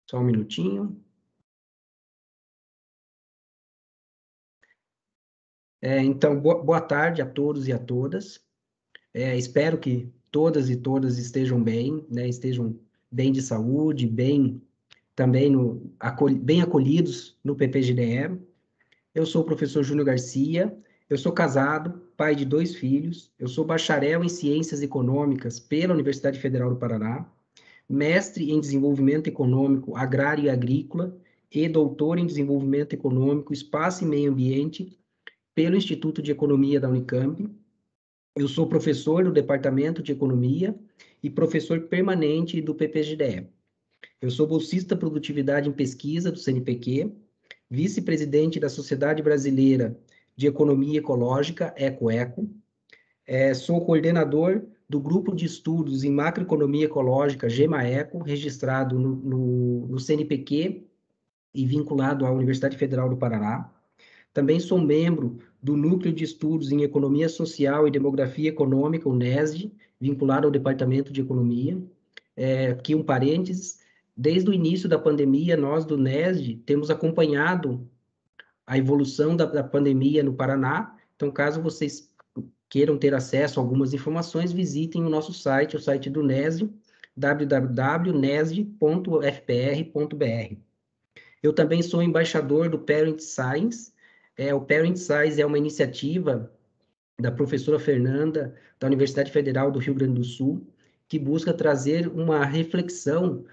Só um minutinho. Então, boa tarde a todos e a todas. Espero que todas e todas estejam bem, né? Estejam bem de saúde, bem também bem acolhidos no PPGDE. Eu sou o professor Júnior Garcia, eu sou casado, pai de 2 filhos, eu sou bacharel em Ciências Econômicas pela Universidade Federal do Paraná, mestre em Desenvolvimento Econômico Agrário e Agrícola e doutor em Desenvolvimento Econômico, Espaço e Meio Ambiente pelo Instituto de Economia da Unicamp. Eu sou professor do Departamento de Economia e professor permanente do PPGDE. Eu sou bolsista Produtividade em Pesquisa do CNPq, vice-presidente da Sociedade Brasileira de Economia Ecológica, EcoEco. Sou coordenador do Grupo de Estudos em Macroeconomia Ecológica, GEMAECO, registrado no CNPq e vinculado à Universidade Federal do Paraná. Também sou membro do Núcleo de Estudos em Economia Social e Demografia Econômica, UNESD, vinculado ao Departamento de Economia. Aqui um parênteses, desde o início da pandemia, nós do UNESD temos acompanhado a evolução da pandemia no Paraná. Então, caso vocês queiram ter acesso a algumas informações, visitem o nosso site, o site do UNESD, www.nesd.fpr.br. Eu também sou embaixador do Parent Science. O Parent Science é uma iniciativa da professora Fernanda, da Universidade Federal do Rio Grande do Sul, que busca trazer uma reflexão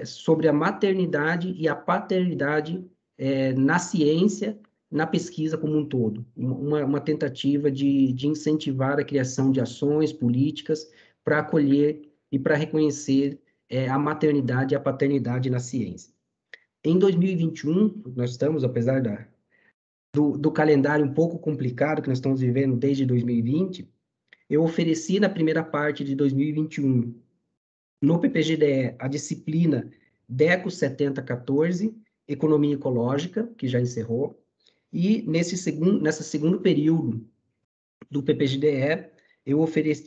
sobre a maternidade e a paternidade na ciência, na pesquisa como um todo. Uma tentativa de incentivar a criação de ações políticas para acolher e para reconhecer a maternidade e a paternidade na ciência. Em 2021, nós estamos, apesar do calendário um pouco complicado que nós estamos vivendo desde 2020, eu ofereci na primeira parte de 2021, no PPGDE, a disciplina DECO 7014, Economia Ecológica, que já encerrou, e nesse segundo período do PPGDE,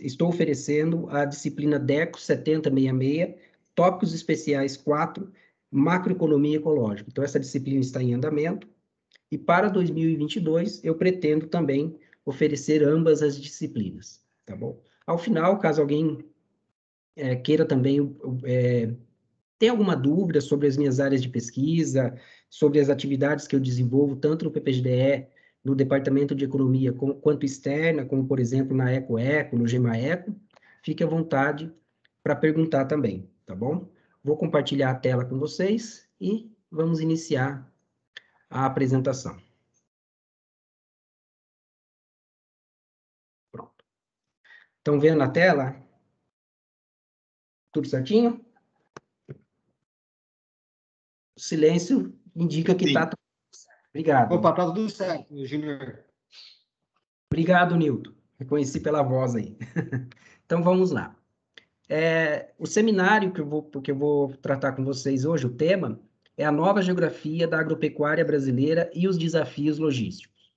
estou oferecendo a disciplina DECO 7066, Tópicos Especiais 4, Macroeconomia Ecológica. Então, essa disciplina está em andamento, e para 2022, eu pretendo também oferecer ambas as disciplinas, tá bom? Ao final, caso alguém queira também tem alguma dúvida sobre as minhas áreas de pesquisa, sobre as atividades que eu desenvolvo, tanto no PPGDE, no Departamento de Economia, quanto externa, como, por exemplo, na EcoEco, no GEMAECO, fique à vontade para perguntar também, tá bom? Vou compartilhar a tela com vocês e vamos iniciar a apresentação. Pronto. Estão vendo na tela? Tudo certinho? O silêncio indica que está tudo certo. Obrigado. Opa, está tudo certo, Júnior. Obrigado, Nilton. Reconheci pela voz aí. Então, vamos lá. O seminário que eu vou tratar com vocês hoje, o tema, é a nova geografia da agropecuária brasileira e os desafios logísticos.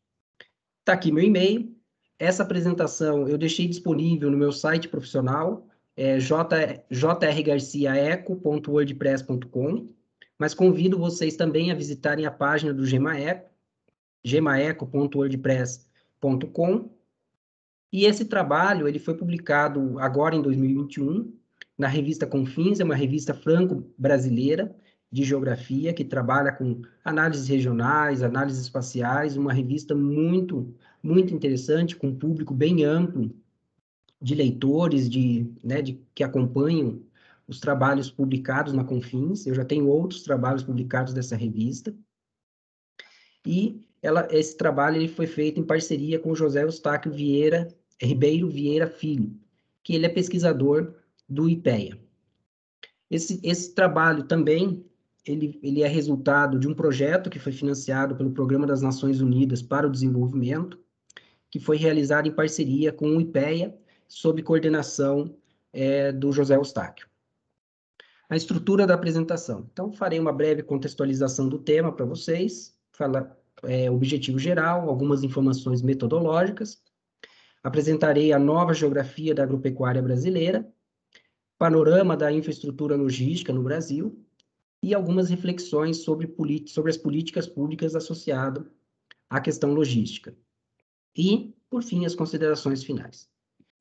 Está aqui meu e-mail. Essa apresentação eu deixei disponível no meu site profissional, jrgarciaeco.wordpress.com, mas convido vocês também a visitarem a página do GEMAECO, gemaeco.wordpress.com, e esse trabalho ele foi publicado agora em 2021, na revista Confins, é uma revista franco-brasileira de geografia, que trabalha com análises regionais, análises espaciais, uma revista muito, muito interessante, com um público bem amplo de leitores, que acompanham os trabalhos publicados na Confins. Eu já tenho outros trabalhos publicados dessa revista. E esse trabalho ele foi feito em parceria com o José Eustáquio Ribeiro Vieira Filho, que ele é pesquisador do IPEA. Esse trabalho também ele é resultado de um projeto que foi financiado pelo Programa das Nações Unidas para o Desenvolvimento, que foi realizado em parceria com o IPEA, sob coordenação do José Eustáquio. A estrutura da apresentação. Então, farei uma breve contextualização do tema para vocês, objetivo geral, algumas informações metodológicas, apresentarei a nova geografia da agropecuária brasileira, panorama da infraestrutura logística no Brasil, e algumas reflexões sobre as políticas públicas associadas à questão logística. E, por fim, as considerações finais.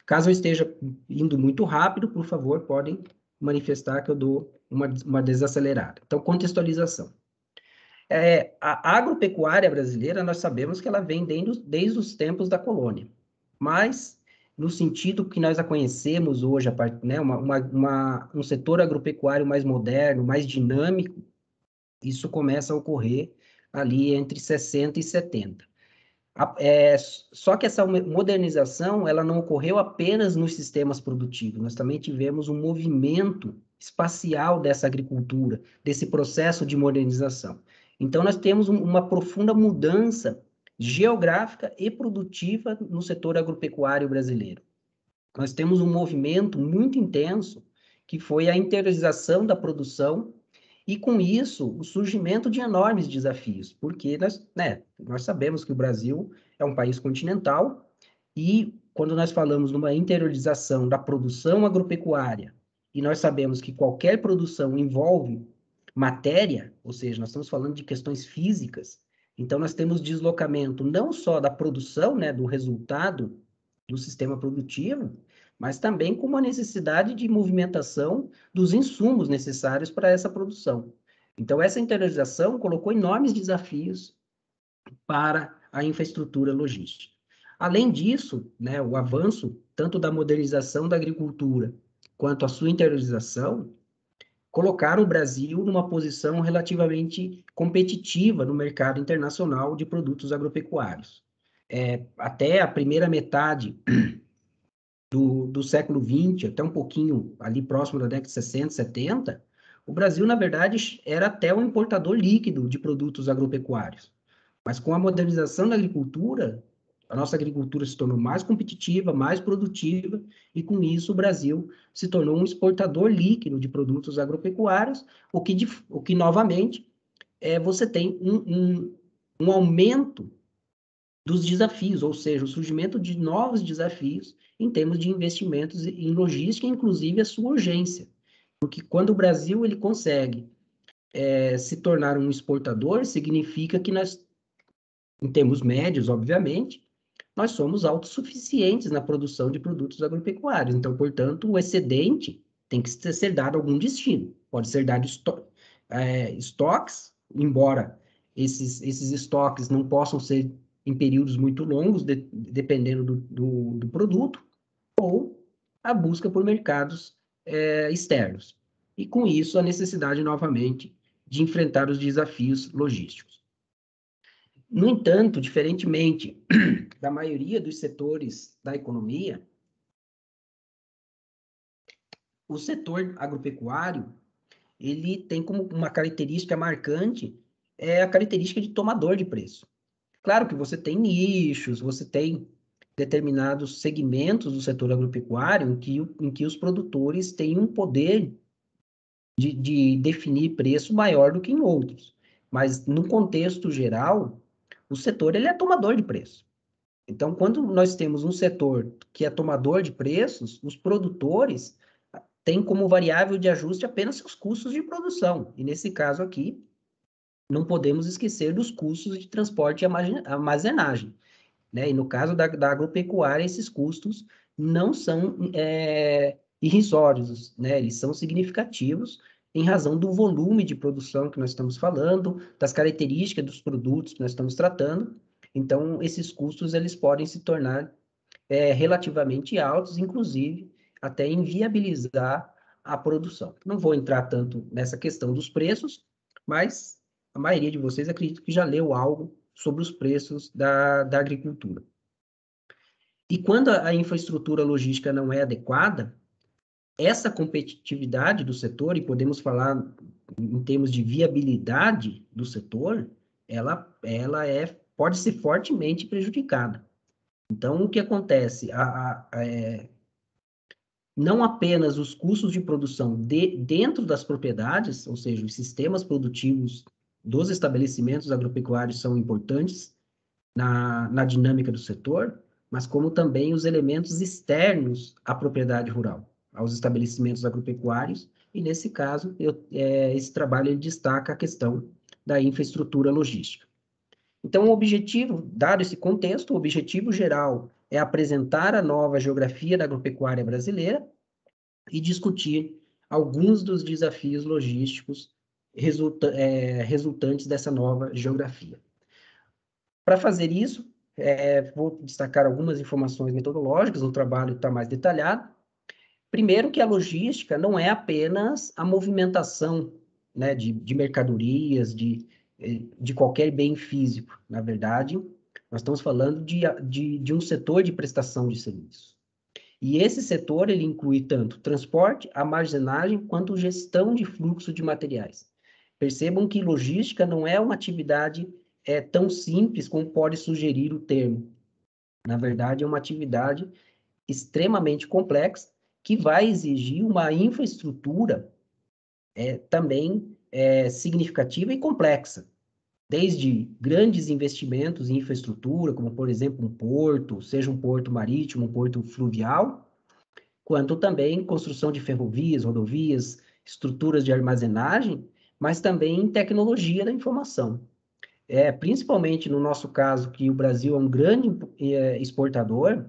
Caso eu esteja indo muito rápido, por favor, podem manifestar que eu dou uma desacelerada. Então, contextualização. A agropecuária brasileira, nós sabemos que ela vem desde os tempos da colônia, mas no sentido que nós a conhecemos hoje, né, um setor agropecuário mais moderno, mais dinâmico, isso começa a ocorrer ali entre 60 e 70. Só que essa modernização, ela não ocorreu apenas nos sistemas produtivos, nós também tivemos um movimento espacial dessa agricultura, desse processo de modernização. Então, nós temos uma profunda mudança geográfica e produtiva no setor agropecuário brasileiro. Nós temos um movimento muito intenso, que foi a interiorização da produção e, com isso, o surgimento de enormes desafios, porque nós sabemos que o Brasil é um país continental e, quando nós falamos numa interiorização da produção agropecuária, e nós sabemos que qualquer produção envolve matéria, ou seja, nós estamos falando de questões físicas, então nós temos deslocamento não só da produção, né, do resultado do sistema produtivo, mas também com uma necessidade de movimentação dos insumos necessários para essa produção. Então, essa interiorização colocou enormes desafios para a infraestrutura logística. Além disso, né, o avanço tanto da modernização da agricultura quanto a sua interiorização colocaram o Brasil numa posição relativamente competitiva no mercado internacional de produtos agropecuários. Até a primeira metade do século XX, até um pouquinho ali próximo da década de 60, 70, o Brasil, na verdade, era até um importador líquido de produtos agropecuários. Mas com a modernização da agricultura, a nossa agricultura se tornou mais competitiva, mais produtiva, e com isso o Brasil se tornou um exportador líquido de produtos agropecuários, o que novamente, você tem um aumento dos desafios, ou seja, o surgimento de novos desafios em termos de investimentos em logística, inclusive a sua urgência. Porque quando o Brasil ele consegue se tornar um exportador, significa que nós, em termos médios, obviamente, nós somos autossuficientes na produção de produtos agropecuários. Então, portanto, o excedente tem que ser dado a algum destino. Pode ser dado estoques, embora esses estoques não possam ser em períodos muito longos, dependendo do produto, ou a busca por mercados externos. E, com isso, a necessidade, novamente, de enfrentar os desafios logísticos. No entanto, diferentemente da maioria dos setores da economia, o setor agropecuário, ele tem como uma característica marcante a característica de tomador de preço. Claro que você tem nichos, você tem determinados segmentos do setor agropecuário em que os produtores têm um poder de definir preço maior do que em outros. Mas, no contexto geral, o setor ele é tomador de preço. Então, quando nós temos um setor que é tomador de preços, os produtores têm como variável de ajuste apenas seus custos de produção. E, nesse caso aqui, não podemos esquecer dos custos de transporte e armazenagem, né? E no caso da agropecuária, esses custos não são irrisórios, né? Eles são significativos em razão do volume de produção que nós estamos falando, das características dos produtos que nós estamos tratando. Então, esses custos eles podem se tornar relativamente altos, inclusive até inviabilizar a produção. Não vou entrar tanto nessa questão dos preços, mas a maioria de vocês acredito que já leu algo sobre os preços da agricultura. E quando a infraestrutura logística não é adequada, essa competitividade do setor, e podemos falar em termos de viabilidade do setor, ela pode ser fortemente prejudicada. Então, o que acontece? Não apenas os custos de produção dentro das propriedades, ou seja, os sistemas produtivos dos estabelecimentos agropecuários são importantes na dinâmica do setor, mas como também os elementos externos à propriedade rural. aos estabelecimentos agropecuários, e nesse caso, esse trabalho ele destaca a questão da infraestrutura logística. Então, o objetivo, dado esse contexto, o objetivo geral é apresentar a nova geografia da agropecuária brasileira e discutir alguns dos desafios logísticos resultantes dessa nova geografia. Para fazer isso, vou destacar algumas informações metodológicas, o trabalho está mais detalhado. Primeiro que a logística não é apenas a movimentação, né, de mercadorias, de qualquer bem físico. Na verdade, nós estamos falando de um setor de prestação de serviços. E esse setor, ele inclui tanto transporte, armazenagem, quanto gestão de fluxo de materiais. Percebam que logística não é uma atividade tão simples como pode sugerir o termo. Na verdade, é uma atividade extremamente complexa que vai exigir uma infraestrutura também significativa e complexa. Desde grandes investimentos em infraestrutura, como, por exemplo, um porto, seja um porto marítimo, um porto fluvial, quanto também construção de ferrovias, rodovias, estruturas de armazenagem, mas também tecnologia da informação. Principalmente no nosso caso, que o Brasil é um grande exportador,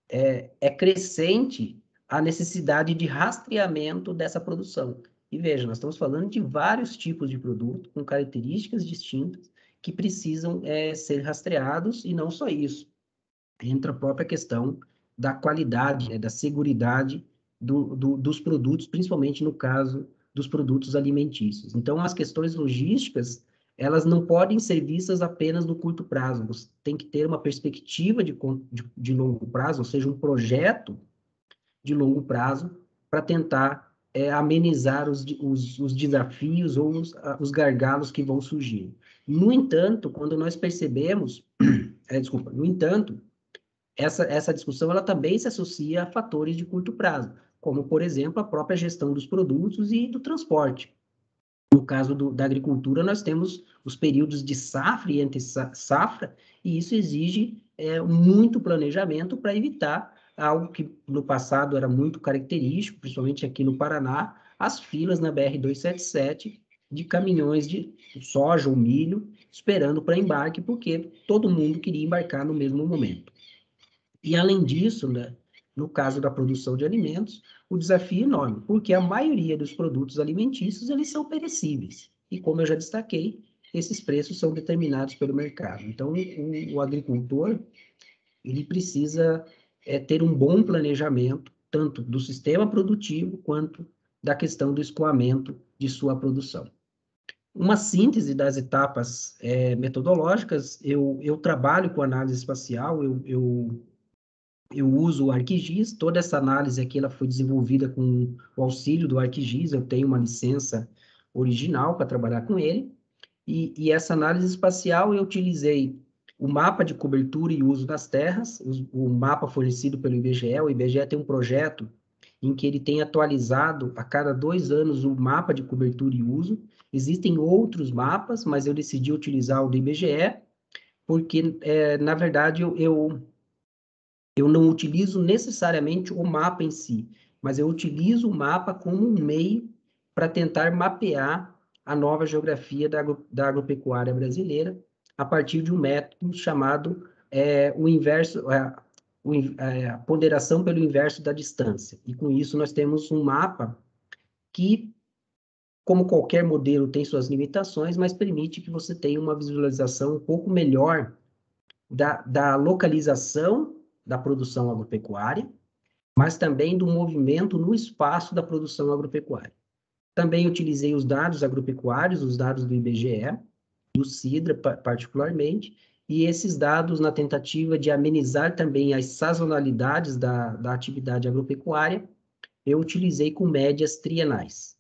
é crescente a necessidade de rastreamento dessa produção. E veja, nós estamos falando de vários tipos de produto com características distintas que precisam ser rastreados, e não só isso. Entra a própria questão da qualidade, da seguridade dos produtos, principalmente no caso dos produtos alimentícios. Então, as questões logísticas, elas não podem ser vistas apenas no curto prazo. Você tem que ter uma perspectiva de longo prazo, ou seja, um projeto de longo prazo para tentar amenizar os desafios ou os gargalos que vão surgir. No entanto, quando nós percebemos, no entanto, essa discussão ela também se associa a fatores de curto prazo, como, por exemplo, a própria gestão dos produtos e do transporte. No caso da agricultura, nós temos os períodos de safra e entre-safra, e isso exige muito planejamento para evitar algo que no passado era muito característico, principalmente aqui no Paraná, as filas na BR-277 de caminhões de soja ou milho esperando para embarque, porque todo mundo queria embarcar no mesmo momento. E, além disso, né, no caso da produção de alimentos, o desafio é enorme, porque a maioria dos produtos alimentícios, eles são perecíveis. E, como eu já destaquei, esses preços são determinados pelo mercado. Então, o agricultor, ele precisa ter um bom planejamento, tanto do sistema produtivo, quanto da questão do escoamento de sua produção. Uma síntese das etapas metodológicas, eu trabalho com análise espacial, eu uso o ArcGIS. Toda essa análise aqui ela foi desenvolvida com o auxílio do ArcGIS, eu tenho uma licença original para trabalhar com ele, e essa análise espacial eu utilizei o mapa de cobertura e uso das terras, o mapa fornecido pelo IBGE. O IBGE tem um projeto em que ele tem atualizado a cada 2 anos o mapa de cobertura e uso. Existem outros mapas, mas eu decidi utilizar o do IBGE, porque, na verdade, eu não utilizo necessariamente o mapa em si, mas eu utilizo o mapa como um meio para tentar mapear a nova geografia da agropecuária brasileira a partir de um método chamado o inverso, a ponderação pelo inverso da distância. E com isso nós temos um mapa que, como qualquer modelo, tem suas limitações, mas permite que você tenha uma visualização um pouco melhor da localização da produção agropecuária, mas também do movimento no espaço da produção agropecuária. Também utilizei os dados agropecuários, os dados do IBGE, do CIDRA particularmente, e esses dados na tentativa de amenizar também as sazonalidades da atividade agropecuária, eu utilizei com médias trienais.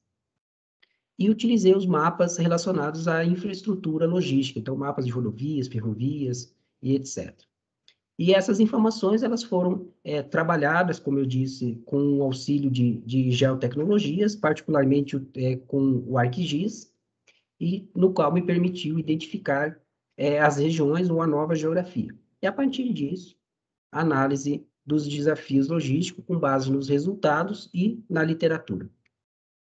E utilizei os mapas relacionados à infraestrutura logística, então mapas de rodovias, ferrovias e etc. E essas informações elas foram trabalhadas, como eu disse, com o auxílio de geotecnologias, particularmente com o ArcGIS, e no qual me permitiu identificar as regiões ou a nova geografia. E a partir disso, a análise dos desafios logísticos com base nos resultados e na literatura.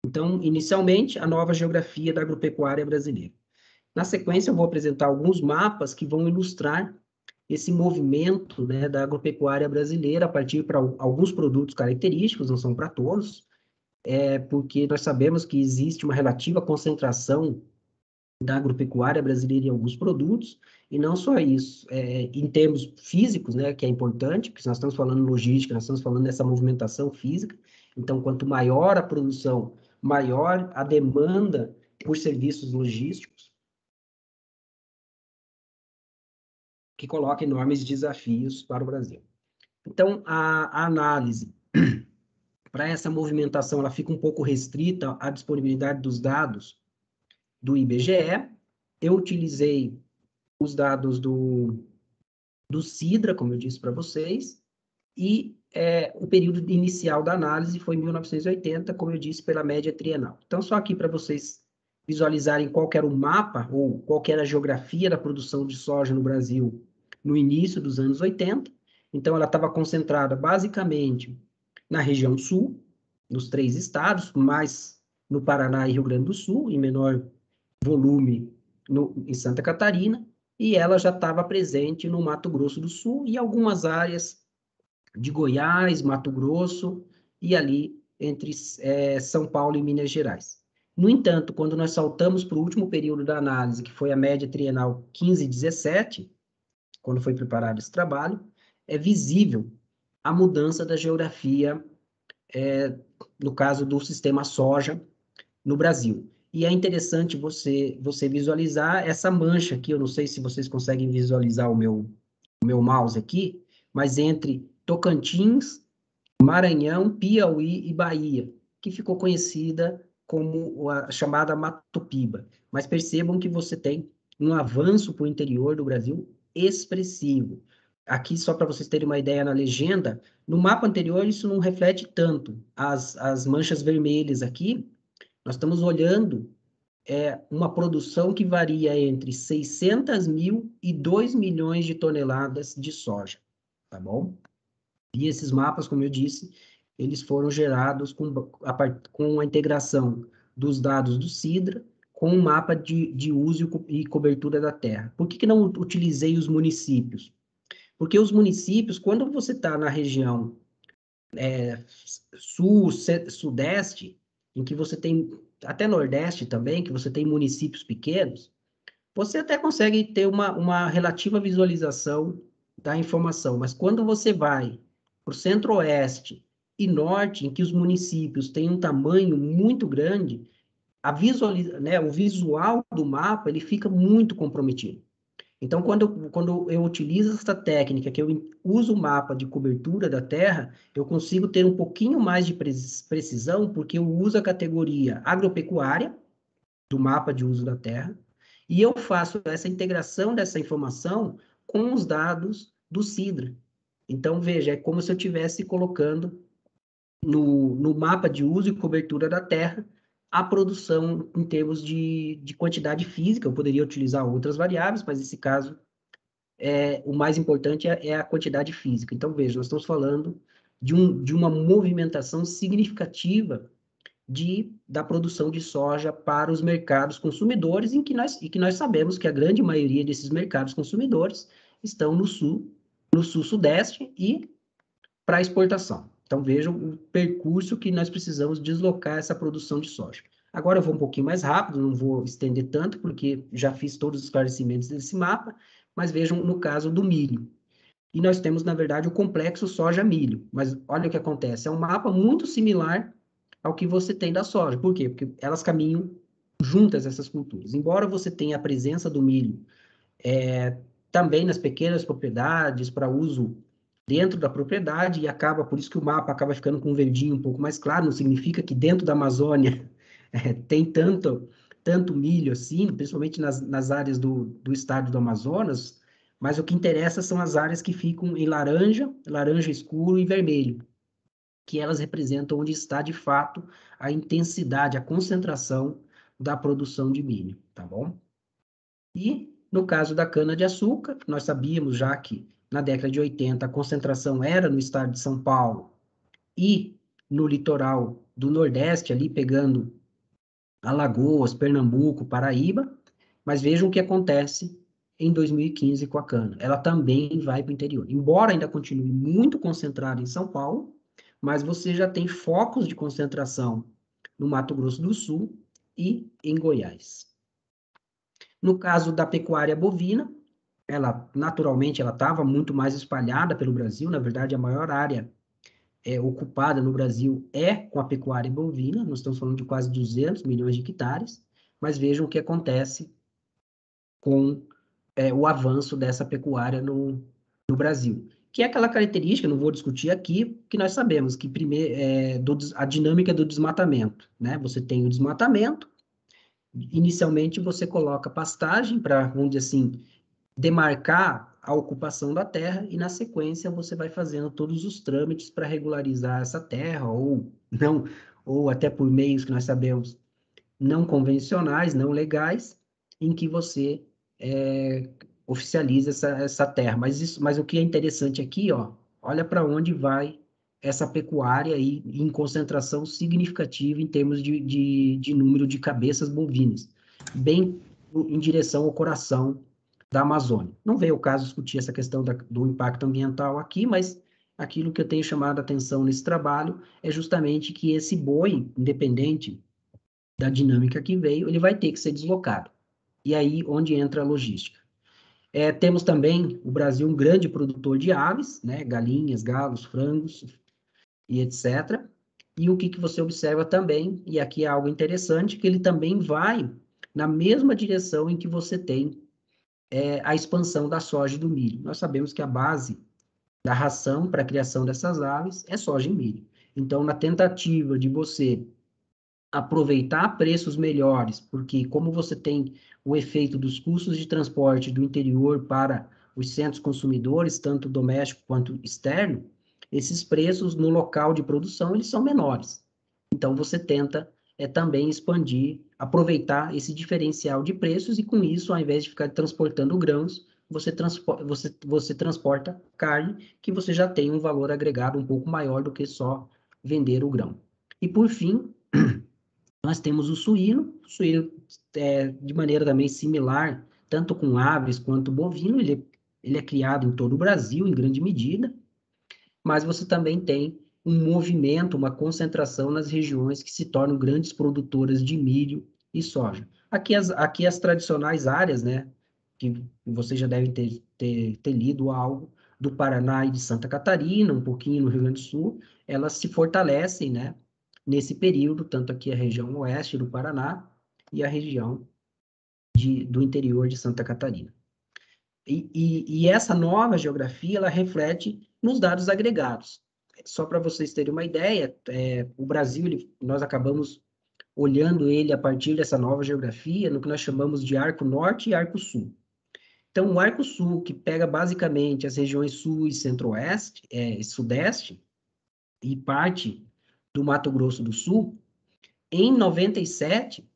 Então, inicialmente, a nova geografia da agropecuária brasileira. Na sequência, eu vou apresentar alguns mapas que vão ilustrar esse movimento, né, da agropecuária brasileira a partir para alguns produtos característicos, não são para todos, porque nós sabemos que existe uma relativa concentração da agropecuária brasileira em alguns produtos, e não só isso, em termos físicos, né, que é importante, porque nós estamos falando logística, nós estamos falando dessa movimentação física, então quanto maior a produção, maior a demanda por serviços logísticos, que coloca enormes desafios para o Brasil. Então, a análise para essa movimentação, ela fica um pouco restrita à disponibilidade dos dados do IBGE. Eu utilizei os dados do Sidra, como eu disse para vocês, e o período inicial da análise foi 1980, como eu disse, pela média trienal. Então, só aqui para vocês visualizarem qual era o mapa, ou qual era a geografia da produção de soja no Brasil no início dos anos 80. Então, ela estava concentrada basicamente na região sul, nos 3 estados, mais no Paraná e Rio Grande do Sul, em menor volume em Santa Catarina, e ela já estava presente no Mato Grosso do Sul e algumas áreas de Goiás, Mato Grosso e ali entre São Paulo e Minas Gerais. No entanto, quando nós saltamos para o último período da análise, que foi a média trienal 15-17, quando foi preparado esse trabalho, é visível a mudança da geografia, no caso do sistema soja no Brasil. E é interessante você visualizar essa mancha aqui, eu não sei se vocês conseguem visualizar o meu mouse aqui, mas entre Tocantins, Maranhão, Piauí e Bahia, que ficou conhecida como a chamada Mato Piba. Mas percebam que você tem um avanço para o interior do Brasil expressivo. Aqui, só para vocês terem uma ideia na legenda, no mapa anterior isso não reflete tanto. As manchas vermelhas aqui, nós estamos olhando uma produção que varia entre 600 mil e 2 milhões de toneladas de soja, tá bom? E esses mapas, como eu disse, eles foram gerados com a integração dos dados do Sidra com um mapa de uso e cobertura da terra. Por que não utilizei os municípios? Porque os municípios, quando você está na região sul, sudeste, em que você tem, até nordeste também, que você tem municípios pequenos, você até consegue ter uma relativa visualização da informação, mas quando você vai para o centro-oeste e norte, em que os municípios têm um tamanho muito grande, o visual do mapa ele fica muito comprometido. Então, quando eu utilizo essa técnica, que eu uso o mapa de cobertura da terra, eu consigo ter um pouquinho mais de precisão, porque eu uso a categoria agropecuária do mapa de uso da terra, e eu faço essa integração dessa informação com os dados do Sidra. Então, veja, é como se eu estivesse colocando no mapa de uso e cobertura da terra a produção em termos de quantidade física. Eu poderia utilizar outras variáveis, mas nesse caso, o mais importante é a quantidade física. Então, veja, nós estamos falando de uma movimentação significativa da produção de soja para os mercados consumidores, e que nós sabemos que a grande maioria desses mercados consumidores estão no sul, sudeste e para exportação. Então, vejam o percurso que nós precisamos deslocar essa produção de soja. Agora eu vou um pouquinho mais rápido, não vou estender tanto, porque já fiz todos os esclarecimentos desse mapa, mas vejam no caso do milho. E nós temos, na verdade, o complexo soja-milho. Mas olha o que acontece, é um mapa muito similar ao que você tem da soja. Por quê? Porque elas caminham juntas, essas culturas. Embora você tenha a presença do milho também nas pequenas propriedades, para uso dentro da propriedade, e por isso que o mapa acaba ficando com um verdinho um pouco mais claro, não significa que dentro da Amazônia tem tanto milho assim, principalmente nas áreas do estado do Amazonas, mas o que interessa são as áreas que ficam em laranja escuro e vermelho, que elas representam onde está, de fato, a intensidade, a concentração da produção de milho, tá bom? E, no caso da cana-de-açúcar, nós sabíamos já que na década de 80, a concentração era no estado de São Paulo e no litoral do Nordeste, ali pegando Alagoas, Pernambuco, Paraíba, mas vejam o que acontece em 2015 com a cana. Ela também vai para o interior. Embora ainda continue muito concentrada em São Paulo, mas você já tem focos de concentração no Mato Grosso do Sul e em Goiás. No caso da pecuária bovina, ela naturalmente ela estava muito mais espalhada pelo Brasil. Na verdade, a maior área ocupada no Brasil é com a pecuária bovina. Nós estamos falando de quase 200 milhões de hectares, mas vejam o que acontece com o avanço dessa pecuária no Brasil. Que é aquela característica, não vou discutir aqui, que nós sabemos que primeiro a dinâmica do desmatamento, né? Você tem o desmatamento, inicialmente você coloca pastagem para, vamos dizer assim, demarcar a ocupação da terra e, na sequência, você vai fazendo todos os trâmites para regularizar essa terra, ou não, ou até por meios que nós sabemos não convencionais, não legais, em que você oficializa essa terra. Mas o que é interessante aqui, ó, olha para onde vai essa pecuária aí, em concentração significativa em termos de número de cabeças bovinas, bem em direção ao coração da Amazônia. Não veio o caso discutir essa questão do impacto ambiental aqui, mas aquilo que eu tenho chamado a atenção nesse trabalho é justamente que esse boi, independente da dinâmica que veio, ele vai ter que ser deslocado. E aí onde entra a logística. Temos também o Brasil um grande produtor de aves, né, galinhas, galos, frangos e etc. E o que você observa também, e aqui é algo interessante, que ele também vai na mesma direção em que você tem a expansão da soja e do milho. Nós sabemos que a base da ração para a criação dessas aves é soja e milho. Então, na tentativa de você aproveitar preços melhores, porque como você tem o efeito dos custos de transporte do interior para os centros consumidores, tanto doméstico quanto externo, esses preços no local de produção eles são menores. Então você tenta também expandir, aproveitar esse diferencial de preços e com isso, ao invés de ficar transportando grãos, você transporta carne, que você já tem um valor agregado um pouco maior do que só vender o grão. E por fim, nós temos o suíno de maneira também similar, tanto com aves quanto bovino, ele é criado em todo o Brasil, em grande medida, mas você também tem um movimento, uma concentração nas regiões que se tornam grandes produtoras de milho e soja. Aqui as tradicionais áreas, né, que vocês já devem ter lido algo, do Paraná e de Santa Catarina, um pouquinho no Rio Grande do Sul, elas se fortalecem, né, nesse período, tanto aqui a região oeste do Paraná e a região do interior de Santa Catarina. E essa nova geografia, ela reflete nos dados agregados. Só para vocês terem uma ideia, o Brasil, nós acabamos olhando ele a partir dessa nova geografia, no que nós chamamos de Arco Norte e Arco Sul. Então, o Arco Sul, que pega basicamente as regiões sul e centro-oeste, sudeste, e parte do Mato Grosso do Sul, em 97,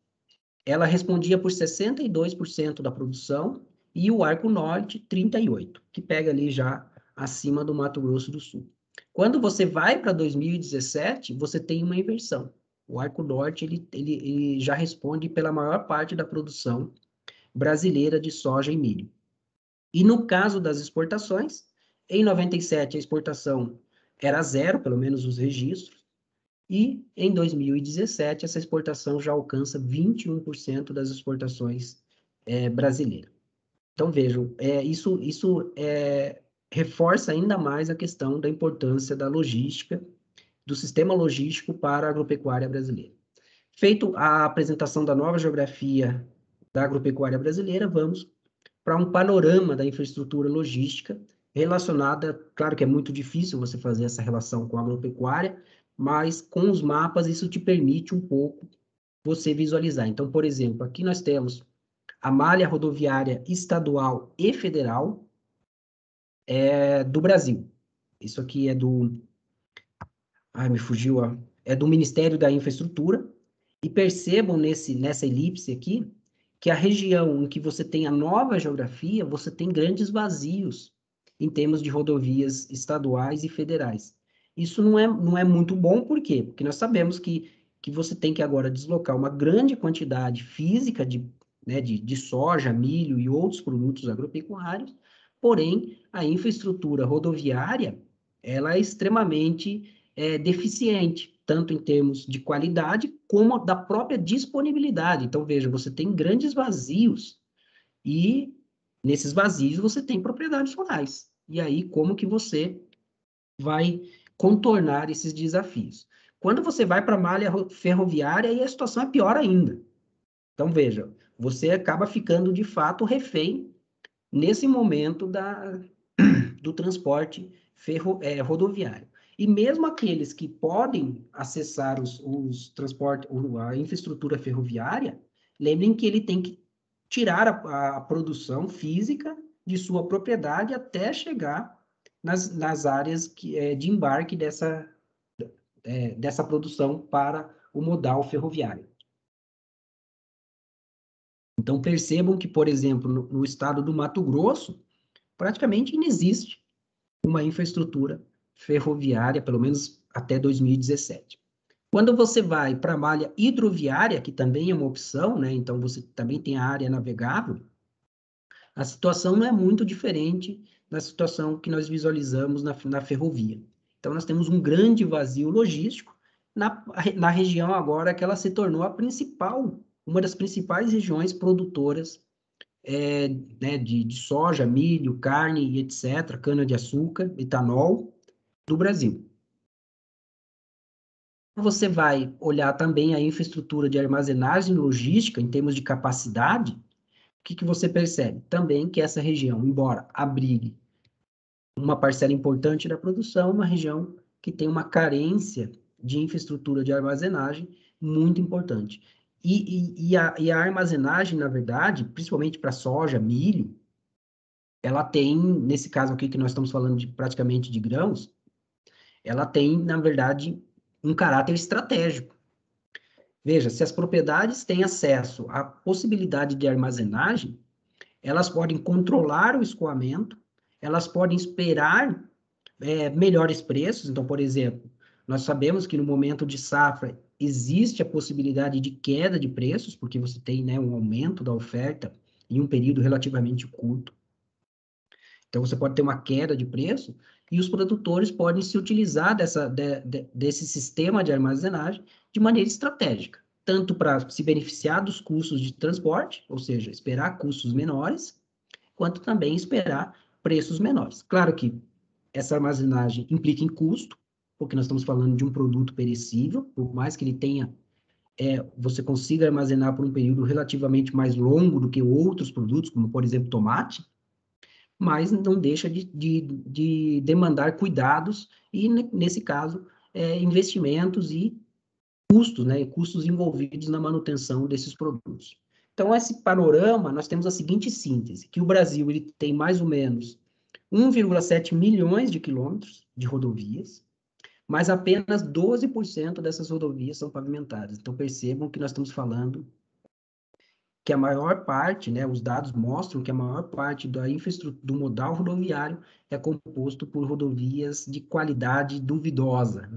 ela respondia por 62% da produção, e o Arco Norte, 38%, que pega ali já acima do Mato Grosso do Sul. Quando você vai para 2017, você tem uma inversão. O Arco Norte ele já responde pela maior parte da produção brasileira de soja e milho. E no caso das exportações, em 97 a exportação era zero, pelo menos os registros, e em 2017 essa exportação já alcança 21% das exportações brasileiras. Então vejam, isso reforça ainda mais a questão da importância da logística, do sistema logístico para a agropecuária brasileira. Feito a apresentação da nova geografia da agropecuária brasileira, vamos para um panorama da infraestrutura logística relacionada, claro que é muito difícil você fazer essa relação com a agropecuária, mas com os mapas isso te permite um pouco você visualizar. Então, por exemplo, aqui nós temos a malha rodoviária estadual e federal do Brasil. Isso aqui é do... Ai, me fugiu, ó. É do Ministério da Infraestrutura. E percebam nessa elipse aqui, que a região em que você tem a nova geografia, você tem grandes vazios em termos de rodovias estaduais e federais. Isso não é muito bom, por quê? Porque nós sabemos que você tem que agora deslocar uma grande quantidade física de soja, milho e outros produtos agropecuários, porém, a infraestrutura rodoviária, ela é extremamente deficiente, tanto em termos de qualidade, como da própria disponibilidade. Então, veja, você tem grandes vazios, e nesses vazios você tem propriedades rurais. E aí, como que você vai contornar esses desafios? Quando você vai para a malha ferroviária, aí a situação é pior ainda. Então, veja, você acaba ficando, de fato, refém nesse momento do transporte rodoviário. E mesmo aqueles que podem acessar os transportes, a infraestrutura ferroviária, lembrem que ele tem que tirar a produção física de sua propriedade até chegar nas áreas de embarque dessa produção para o modal ferroviário. Então, percebam que, por exemplo, no estado do Mato Grosso, praticamente inexiste uma infraestrutura ferroviária, pelo menos até 2017. Quando você vai para a malha hidroviária, que também é uma opção, né? Então você também tem a área navegável, a situação não é muito diferente da situação que nós visualizamos na ferrovia. Então nós temos um grande vazio logístico na região agora que ela se tornou uma das principais regiões produtoras né, de soja, milho, carne e etc., cana-de-açúcar, etanol, do Brasil. Você vai olhar também a infraestrutura de armazenagem e logística, em termos de capacidade, o que você percebe? Também que essa região, embora abrigue uma parcela importante da produção, é uma região que tem uma carência de infraestrutura de armazenagem muito importante. E a armazenagem, na verdade, principalmente para soja, milho, ela tem, nesse caso aqui que nós estamos falando praticamente de grãos, ela tem, na verdade, um caráter estratégico. Veja, se as propriedades têm acesso à possibilidade de armazenagem, elas podem controlar o escoamento, elas podem esperar melhores preços. Então, por exemplo, nós sabemos que no momento de safra existe a possibilidade de queda de preços, porque você tem, né, um aumento da oferta em um período relativamente curto. Então, você pode ter uma queda de preço e os produtores podem se utilizar desse sistema de armazenagem de maneira estratégica, tanto para se beneficiar dos custos de transporte, ou seja, esperar custos menores, quanto também esperar preços menores. Claro que essa armazenagem implica em custo, porque nós estamos falando de um produto perecível, por mais que ele tenha, você consiga armazenar por um período relativamente mais longo do que outros produtos, como, por exemplo, tomate, mas não deixa de demandar cuidados e, nesse caso, investimentos e custos, né, custos envolvidos na manutenção desses produtos. Então, esse panorama, nós temos a seguinte síntese, que o Brasil ele tem mais ou menos 1,7 milhões de quilômetros de rodovias, mas apenas 12% dessas rodovias são pavimentadas. Então, percebam que nós estamos falando que a maior parte, né, os dados mostram que a maior parte da infraestrutura do modal rodoviário é composto por rodovias de qualidade duvidosa,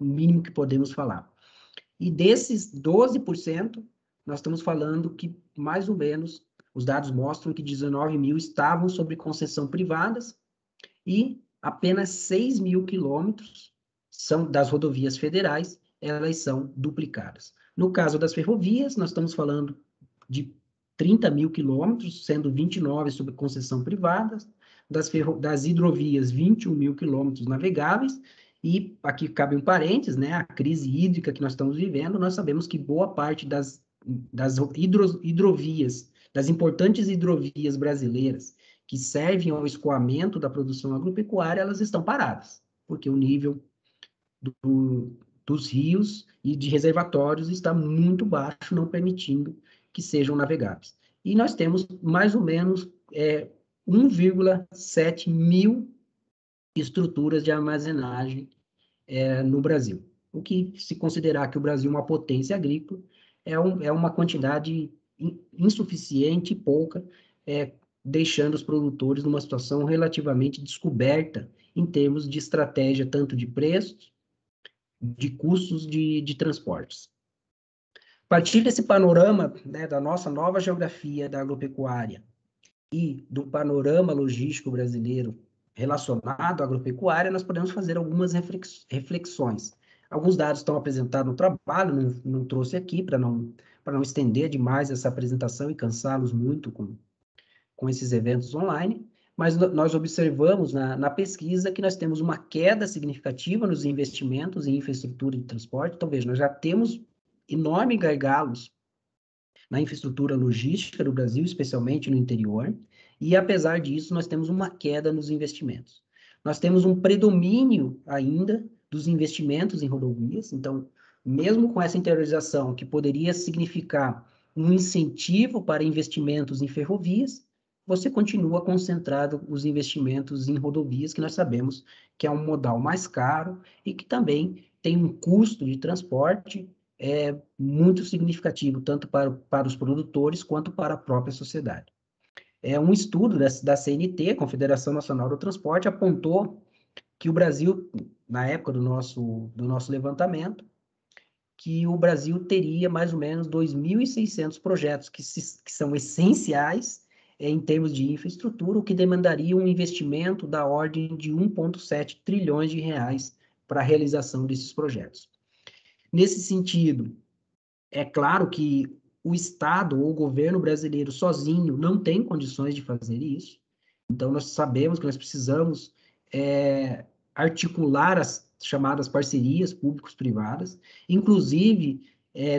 o mínimo que podemos falar. E desses 12%, nós estamos falando que, mais ou menos, os dados mostram que 19 mil estavam sob concessão privadas e apenas 6 mil quilômetros são das rodovias federais, elas são duplicadas. No caso das ferrovias, nós estamos falando de 30 mil quilômetros, sendo 29 sob concessão privada, das hidrovias, 21 mil quilômetros navegáveis, e aqui cabe um parênteses, né, a crise hídrica que nós estamos vivendo, nós sabemos que boa parte das hidrovias, das importantes hidrovias brasileiras, que servem ao escoamento da produção agropecuária, elas estão paradas, porque o nível dos rios e de reservatórios está muito baixo, não permitindo que sejam navegáveis. E nós temos mais ou menos 1,7 mil estruturas de armazenagem no Brasil. O que, se considerar que o Brasil é uma potência agrícola, é uma quantidade insuficiente e pouca, deixando os produtores numa situação relativamente descoberta em termos de estratégia, tanto de preços, de custos de transportes. A partir desse panorama, né, da nossa nova geografia da agropecuária e do panorama logístico brasileiro relacionado à agropecuária, nós podemos fazer algumas reflexões. Alguns dados estão apresentados no trabalho, não trouxe aqui para não estender demais essa apresentação e cansá-los muito com esses eventos online, mas nós observamos na pesquisa que nós temos uma queda significativa nos investimentos em infraestrutura de transporte. Então, veja, nós já temos enormes gargalos na infraestrutura logística do Brasil, especialmente no interior, e apesar disso, nós temos uma queda nos investimentos. Nós temos um predomínio ainda dos investimentos em rodovias, então, mesmo com essa interiorização, que poderia significar um incentivo para investimentos em ferrovias, você continua concentrado os investimentos em rodovias, que nós sabemos que é um modal mais caro e que também tem um custo de transporte muito significativo, tanto para os produtores quanto para a própria sociedade. Um estudo da CNT, Confederação Nacional do Transporte, apontou que o Brasil, na época do nosso levantamento, que o Brasil teria mais ou menos 2.600 projetos que são essenciais em termos de infraestrutura, o que demandaria um investimento da ordem de 1,7 trilhões de reais para a realização desses projetos. Nesse sentido, é claro que o Estado ou o governo brasileiro sozinho não tem condições de fazer isso. Então, nós sabemos que nós precisamos articular as chamadas parcerias públicos-privadas, inclusive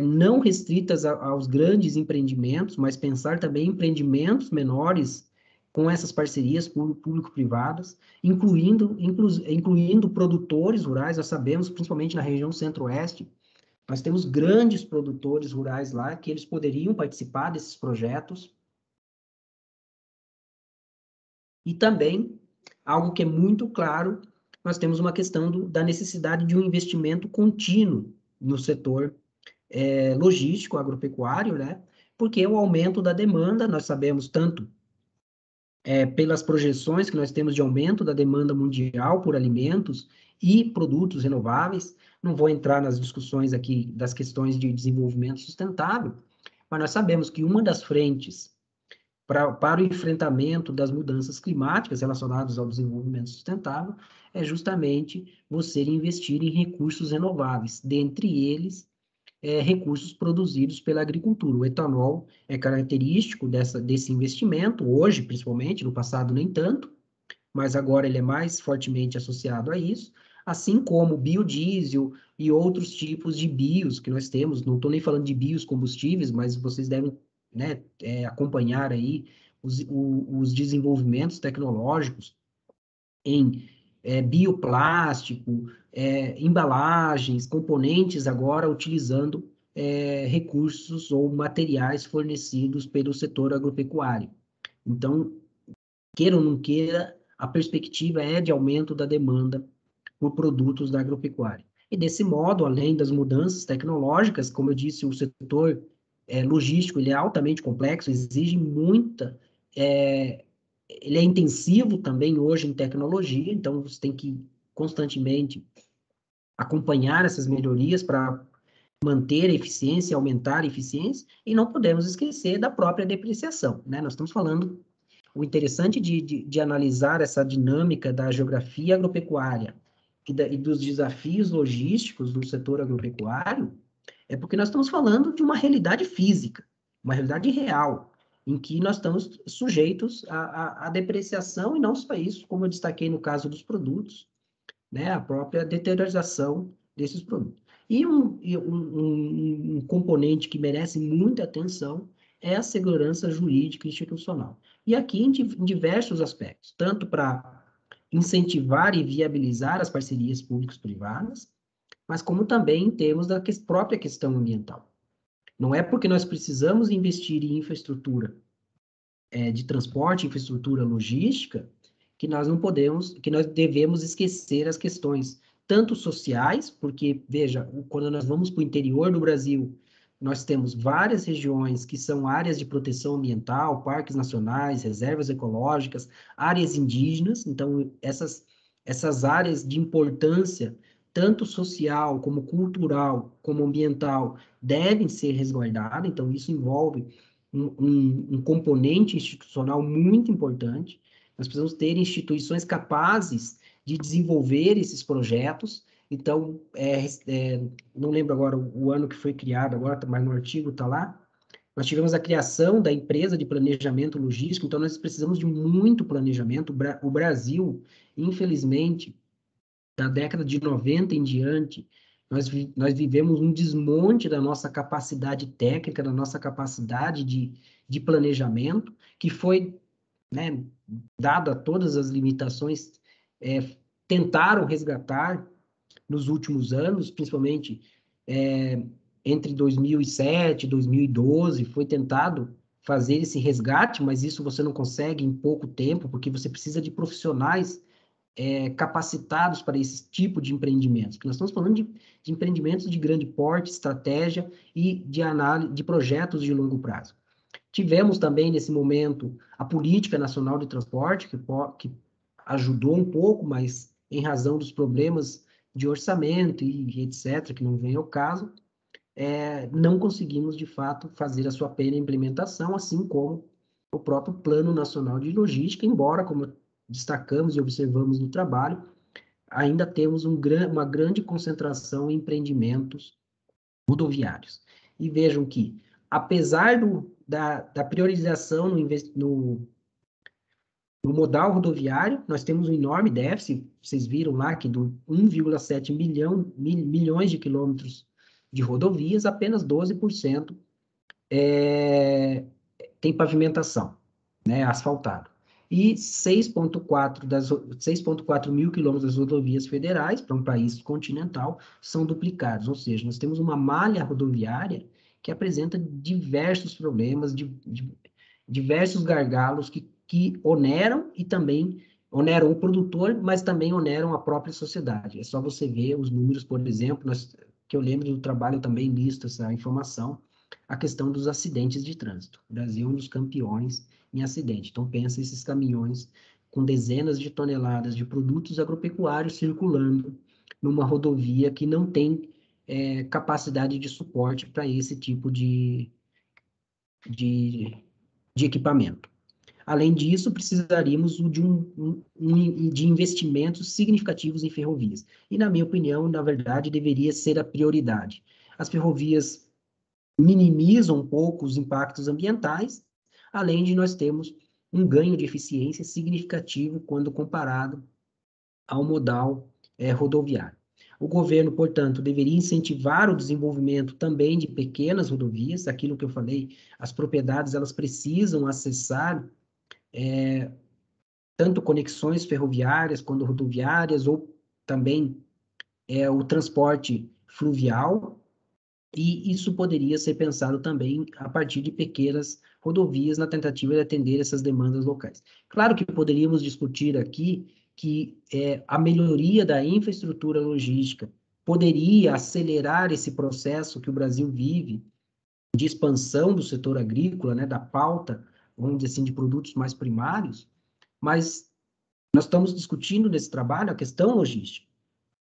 não restritas aos grandes empreendimentos, mas pensar também em empreendimentos menores com essas parcerias público-privadas, incluindo produtores rurais. Nós sabemos, principalmente na região centro-oeste, nós temos grandes produtores rurais lá que eles poderiam participar desses projetos. E também, algo que é muito claro, nós temos uma questão da necessidade de um investimento contínuo no setor logístico, agropecuário, né? Porque o aumento da demanda, nós sabemos tanto pelas projeções que nós temos de aumento da demanda mundial por alimentos e produtos renováveis. Não vou entrar nas discussões aqui das questões de desenvolvimento sustentável, mas nós sabemos que uma das frentes para o enfrentamento das mudanças climáticas relacionadas ao desenvolvimento sustentável é justamente você investir em recursos renováveis, dentre eles recursos produzidos pela agricultura. O etanol é característico desse investimento, hoje principalmente, no passado nem tanto, mas agora ele é mais fortemente associado a isso, assim como o biodiesel e outros tipos de bios que nós temos. Não estou nem falando de biocombustíveis, mas vocês devem, né, acompanhar aí os desenvolvimentos tecnológicos em bioplástico, embalagens, componentes agora utilizando recursos ou materiais fornecidos pelo setor agropecuário. Então, queira ou não queira, a perspectiva é de aumento da demanda por produtos da agropecuária. E desse modo, além das mudanças tecnológicas, como eu disse, o setor logístico ele é altamente complexo, exige muita ele é intensivo também hoje em tecnologia, então você tem que constantemente acompanhar essas melhorias para manter a eficiência, aumentar a eficiência, e não podemos esquecer da própria depreciação, né? Nós estamos falando, o interessante de analisar essa dinâmica da geografia agropecuária e dos desafios logísticos do setor agropecuário, é porque nós estamos falando de uma realidade física, uma realidade real, em que nós estamos sujeitos à depreciação, e não só isso, como eu destaquei no caso dos produtos, né, a própria deteriorização desses produtos. E um componente que merece muita atenção é a segurança jurídica institucional. E aqui em diversos aspectos, tanto para incentivar e viabilizar as parcerias públicas-privadas, mas como também em termos da própria questão ambiental. Não é porque nós precisamos investir em infraestrutura de transporte, infraestrutura logística, que nós não podemos, que nós devemos esquecer as questões tanto sociais, porque, veja, quando nós vamos para o interior do Brasil, nós temos várias regiões que são áreas de proteção ambiental, parques nacionais, reservas ecológicas, áreas indígenas. Então, essas áreas de importância, tanto social, como cultural, como ambiental, devem ser resguardadas. Então, isso envolve um componente institucional muito importante. Nós precisamos ter instituições capazes de desenvolver esses projetos. Então, não lembro agora o ano que foi criado, agora, mas no artigo está lá. Nós tivemos a criação da empresa de planejamento logístico, então nós precisamos de muito planejamento. O Brasil, infelizmente, da década de 90 em diante, nós vivemos um desmonte da nossa capacidade técnica, da nossa capacidade de planejamento, que foi, né, dada todas as limitações, tentaram resgatar nos últimos anos, principalmente entre 2007 e 2012, foi tentado fazer esse resgate, mas isso você não consegue em pouco tempo, porque você precisa de profissionais capacitados para esse tipo de empreendimentos. Porque nós estamos falando de empreendimentos de grande porte, estratégia e de análise de projetos de longo prazo. Tivemos também, nesse momento, a Política Nacional de Transporte, que ajudou um pouco, mas em razão dos problemas de orçamento e etc., que não vem ao caso, não conseguimos, de fato, fazer a sua plena implementação, assim como o próprio Plano Nacional de Logística, embora, como destacamos e observamos no trabalho, ainda temos uma grande concentração em empreendimentos rodoviários. E vejam que, apesar da priorização no modal rodoviário, nós temos um enorme déficit, vocês viram lá que do 1,7 milhões de quilômetros de rodovias, apenas 12% tem pavimentação, né, asfaltado. E 6,4 mil quilômetros das rodovias federais, para um país continental, são duplicados. Ou seja, nós temos uma malha rodoviária que apresenta diversos problemas, diversos gargalos que oneram e também oneram o produtor, mas também oneram a própria sociedade. É só você ver os números, por exemplo, que eu lembro do trabalho também listo essa informação, a questão dos acidentes de trânsito. O Brasil é um dos campeões em acidente. Então, pensa esses caminhões com dezenas de toneladas de produtos agropecuários circulando numa rodovia que não tem capacidade de suporte para esse tipo de equipamento. Além disso, precisaríamos de investimentos significativos em ferrovias. E, na minha opinião, na verdade, deveria ser a prioridade. As ferrovias minimizam um pouco os impactos ambientais, além de nós termos um ganho de eficiência significativo quando comparado ao modal rodoviário. O governo, portanto, deveria incentivar o desenvolvimento também de pequenas rodovias, aquilo que eu falei, as propriedades elas precisam acessar tanto conexões ferroviárias quanto rodoviárias, ou também o transporte fluvial, e isso poderia ser pensado também a partir de pequenas rodovias na tentativa de atender essas demandas locais. Claro que poderíamos discutir aqui que a melhoria da infraestrutura logística poderia acelerar esse processo que o Brasil vive de expansão do setor agrícola, né, da pauta, vamos dizer assim, de produtos mais primários, mas nós estamos discutindo nesse trabalho a questão logística.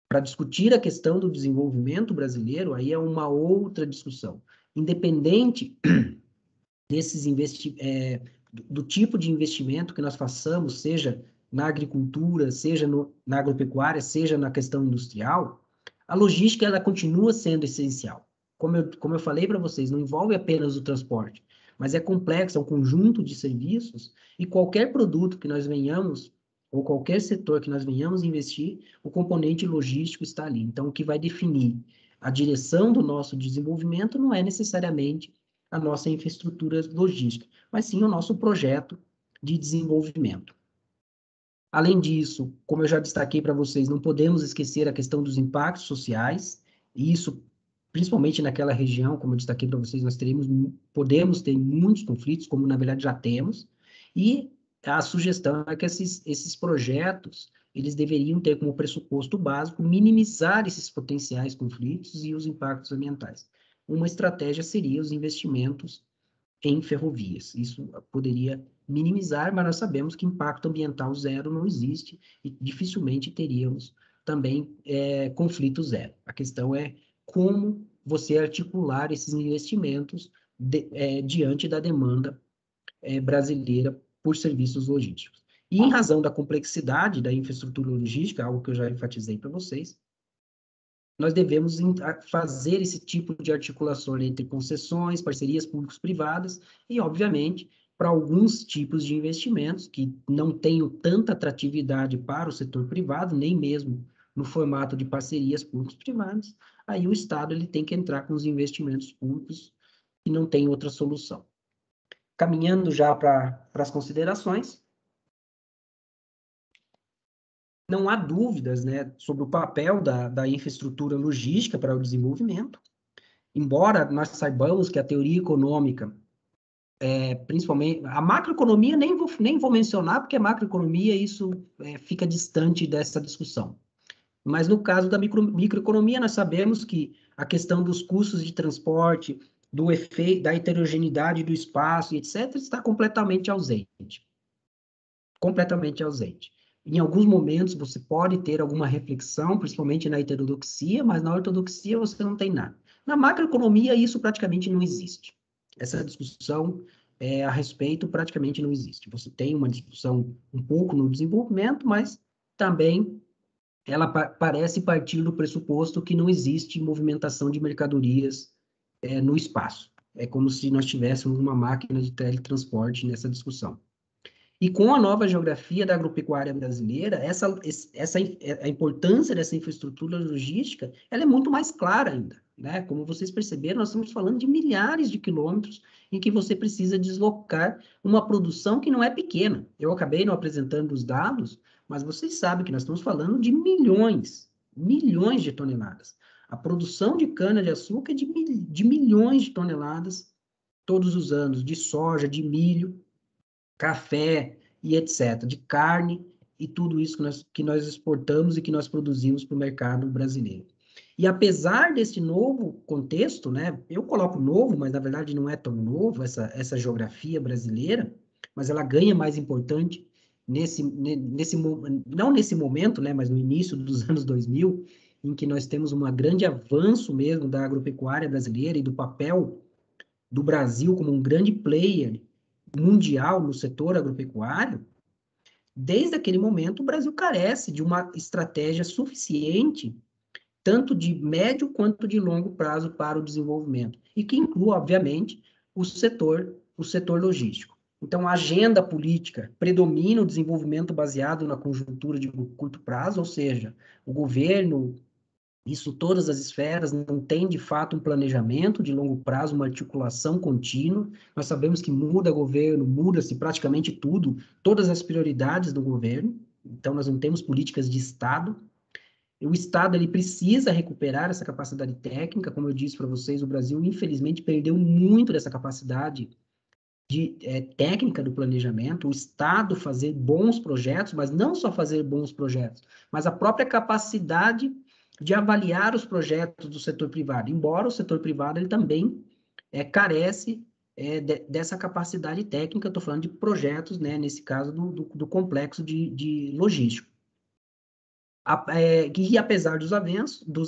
Para discutir a questão do desenvolvimento brasileiro, aí é uma outra discussão. Independente do tipo de investimento que nós façamos, seja na agricultura, seja na agropecuária, seja na questão industrial, a logística ela continua sendo essencial. Como eu falei para vocês, não envolve apenas o transporte, mas é complexo, é um conjunto de serviços, e qualquer produto que nós venhamos, ou qualquer setor que nós venhamos investir, o componente logístico está ali. Então, o que vai definir a direção do nosso desenvolvimento não é necessariamente a nossa infraestrutura logística, mas sim o nosso projeto de desenvolvimento. Além disso, como eu já destaquei para vocês, não podemos esquecer a questão dos impactos sociais, e isso, principalmente naquela região, como eu destaquei para vocês, podemos ter muitos conflitos, como na verdade já temos, e a sugestão é que esses projetos, eles deveriam ter como pressuposto básico minimizar esses potenciais conflitos e os impactos ambientais. uma estratégia seria os investimentos em ferrovias. Isso poderia minimizar, mas nós sabemos que impacto ambiental zero não existe e dificilmente teríamos também conflito zero. A questão é como você articular esses investimentos diante da demanda brasileira por serviços logísticos. E em razão da complexidade da infraestrutura logística, algo que eu já enfatizei para vocês, nós devemos fazer esse tipo de articulação entre concessões, parcerias públicos-privadas e, obviamente, para alguns tipos de investimentos que não tenham tanta atratividade para o setor privado, nem mesmo no formato de parcerias públicos-privadas, aí o Estado ele tem que entrar com os investimentos públicos e não tem outra solução. Caminhando já para as considerações, não há dúvidas, né, sobre o papel da infraestrutura logística para o desenvolvimento, embora nós saibamos que a teoria econômica, principalmente, a macroeconomia nem vou mencionar, porque a macroeconomia, isso fica distante dessa discussão. Mas no caso da microeconomia, nós sabemos que a questão dos custos de transporte, do efeito, da heterogeneidade do espaço, etc., está completamente ausente. Completamente ausente. Em alguns momentos você pode ter alguma reflexão, principalmente na heterodoxia, mas na ortodoxia você não tem nada. Na macroeconomia isso praticamente não existe. Essa discussão a respeito praticamente não existe. Você tem uma discussão um pouco no desenvolvimento, mas também ela parece partir do pressuposto que não existe movimentação de mercadorias no espaço. É como se nós tivéssemos uma máquina de teletransporte nessa discussão. E com a nova geografia da agropecuária brasileira, a importância dessa infraestrutura logística, ela é muito mais clara ainda, né? Como vocês perceberam, nós estamos falando de milhares de quilômetros em que você precisa deslocar uma produção que não é pequena. Eu acabei não apresentando os dados, mas vocês sabem que nós estamos falando de milhões de toneladas. A produção de cana-de-açúcar é de milhões de toneladas todos os anos, de soja, de milho, café e etc., de carne e tudo isso que nós exportamos e que nós produzimos para o mercado brasileiro. E apesar desse novo contexto, né, eu coloco novo, mas na verdade não é tão novo essa geografia brasileira, mas ela ganha mais importante não nesse momento, né, mas no início dos anos 2000, em que nós temos um grande avanço mesmo da agropecuária brasileira e do papel do Brasil como um grande player mundial no setor agropecuário, desde aquele momento o Brasil carece de uma estratégia suficiente, tanto de médio quanto de longo prazo para o desenvolvimento, e que inclui, obviamente, o setor logístico. Então, a agenda política predomina o desenvolvimento baseado na conjuntura de curto prazo, ou seja, o governo, isso todas as esferas, não tem de fato um planejamento de longo prazo, uma articulação contínua. Nós sabemos que muda governo, muda-se praticamente tudo, todas as prioridades do governo. Então, nós não temos políticas de Estado. E o Estado ele precisa recuperar essa capacidade técnica. Como eu disse para vocês, o Brasil, infelizmente, perdeu muito dessa capacidade técnica do planejamento, o Estado fazer bons projetos, mas não só fazer bons projetos, mas a própria capacidade de avaliar os projetos do setor privado, embora o setor privado ele também carece dessa capacidade técnica, estou falando de projetos, né, nesse caso do complexo de logístico. E apesar dos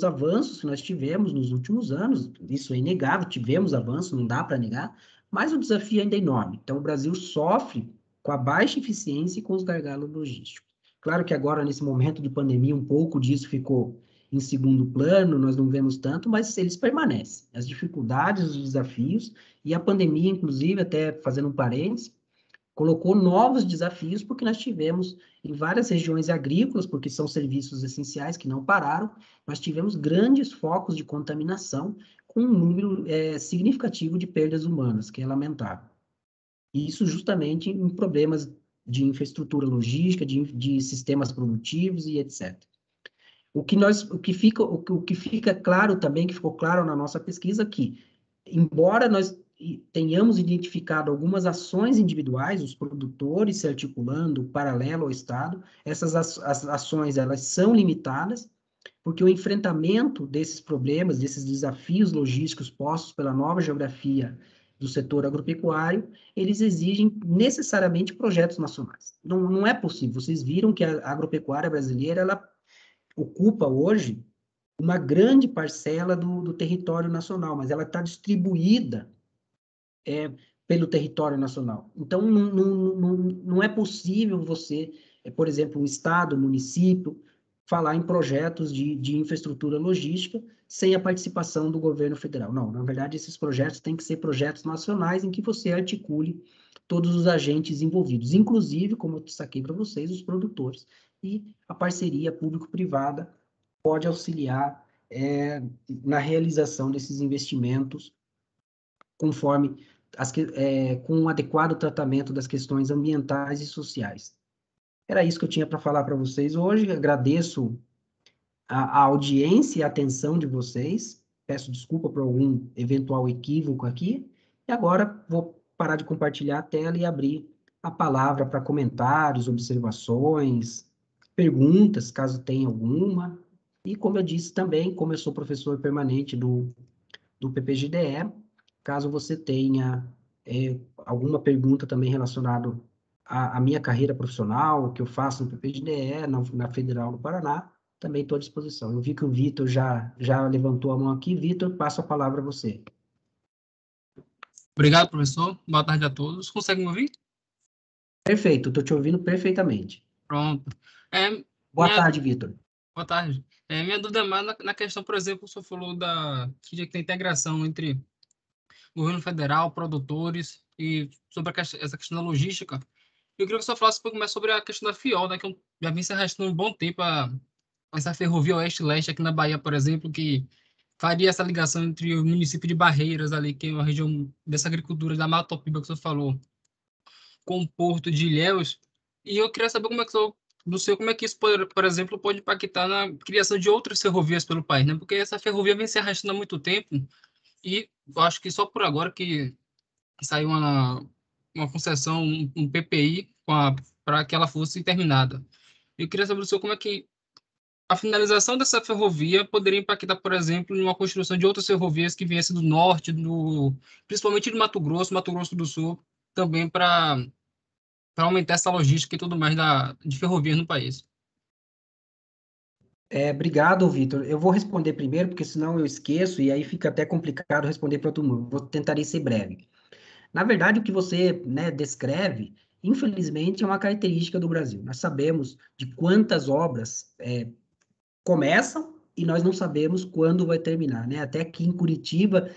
avanços que nós tivemos nos últimos anos, isso é inegável, tivemos avanços, não dá para negar, mas o desafio ainda é enorme. Então, o Brasil sofre com a baixa eficiência e com os gargalos logísticos. Claro que agora, nesse momento de pandemia, um pouco disso ficou em segundo plano, nós não vemos tanto, mas eles permanecem. As dificuldades, os desafios, e a pandemia, inclusive, até fazendo um parênteses, colocou novos desafios, porque nós tivemos em várias regiões agrícolas, porque são serviços essenciais que não pararam, nós tivemos grandes focos de contaminação, com um número significativo de perdas humanas, que é lamentável. E isso justamente em problemas de infraestrutura logística, de sistemas produtivos e etc. O que fica claro também, que ficou claro na nossa pesquisa, que, embora nós tenhamos identificado algumas ações individuais, os produtores se articulando paralelo ao Estado, essas ações elas são limitadas, porque o enfrentamento desses problemas, desses desafios logísticos postos pela nova geografia do setor agropecuário, eles exigem necessariamente projetos nacionais. Não é possível. Vocês viram que a agropecuária brasileira, ela ocupa hoje uma grande parcela do território nacional, mas ela está distribuída pelo território nacional. Então, não é possível você, por exemplo, um estado, um município, falar em projetos de infraestrutura logística sem a participação do governo federal. Não, na verdade, esses projetos têm que ser projetos nacionais em que você articule todos os agentes envolvidos, inclusive, como eu destaquei para vocês, os produtores. E a parceria público-privada pode auxiliar na realização desses investimentos conforme com um adequado tratamento das questões ambientais e sociais. Era isso que eu tinha para falar para vocês hoje. Agradeço a audiência e a atenção de vocês. Peço desculpa por algum eventual equívoco aqui. E agora vou parar de compartilhar a tela e abrir a palavra para comentários, observações, perguntas, caso tenha alguma. E como eu disse também, como eu sou professor permanente do PPGDE, caso você tenha alguma pergunta também relacionada à minha carreira profissional, o que eu faço no PPGDE, na Federal do Paraná, também estou à disposição. Eu vi que o Vitor já levantou a mão aqui. Vitor, passo a palavra a você. Obrigado, professor. Boa tarde a todos. Consegue me ouvir? Perfeito, estou te ouvindo perfeitamente. Pronto. Boa tarde, Vitor. Boa tarde. Minha dúvida é mais na questão, por exemplo, o senhor falou que tem integração entre governo federal, produtores, e sobre essa questão da logística. Eu queria que o senhor falasse um pouco mais sobre a questão da FIOL, né, que eu já vim se arrastando um bom tempo essa ferrovia oeste-leste aqui na Bahia, por exemplo, que faria essa ligação entre o município de Barreiras ali, que é uma região dessa agricultura da Matopiba que o senhor falou, com o porto de Ilhéus. E eu queria saber como é que do senhor, como é que isso, por exemplo, pode impactar na criação de outras ferrovias pelo país, né? Porque essa ferrovia vem se arrastando há muito tempo e eu acho que só por agora que saiu uma concessão, um PPI para que ela fosse terminada. Eu queria saber do senhor como é que a finalização dessa ferrovia poderia impactar, por exemplo, numa construção de outras ferrovias que viessem do norte, principalmente do Mato Grosso do Sul, também para aumentar essa logística e tudo mais de ferrovias no país. Obrigado, Vitor. Eu vou responder primeiro, porque senão eu esqueço e aí fica até complicado responder para todo mundo. Vou tentar ser breve. Na verdade, o que você, né, descreve, infelizmente, é uma característica do Brasil. Nós sabemos de quantas obras começam e nós não sabemos quando vai terminar, né? Até aqui em Curitiba,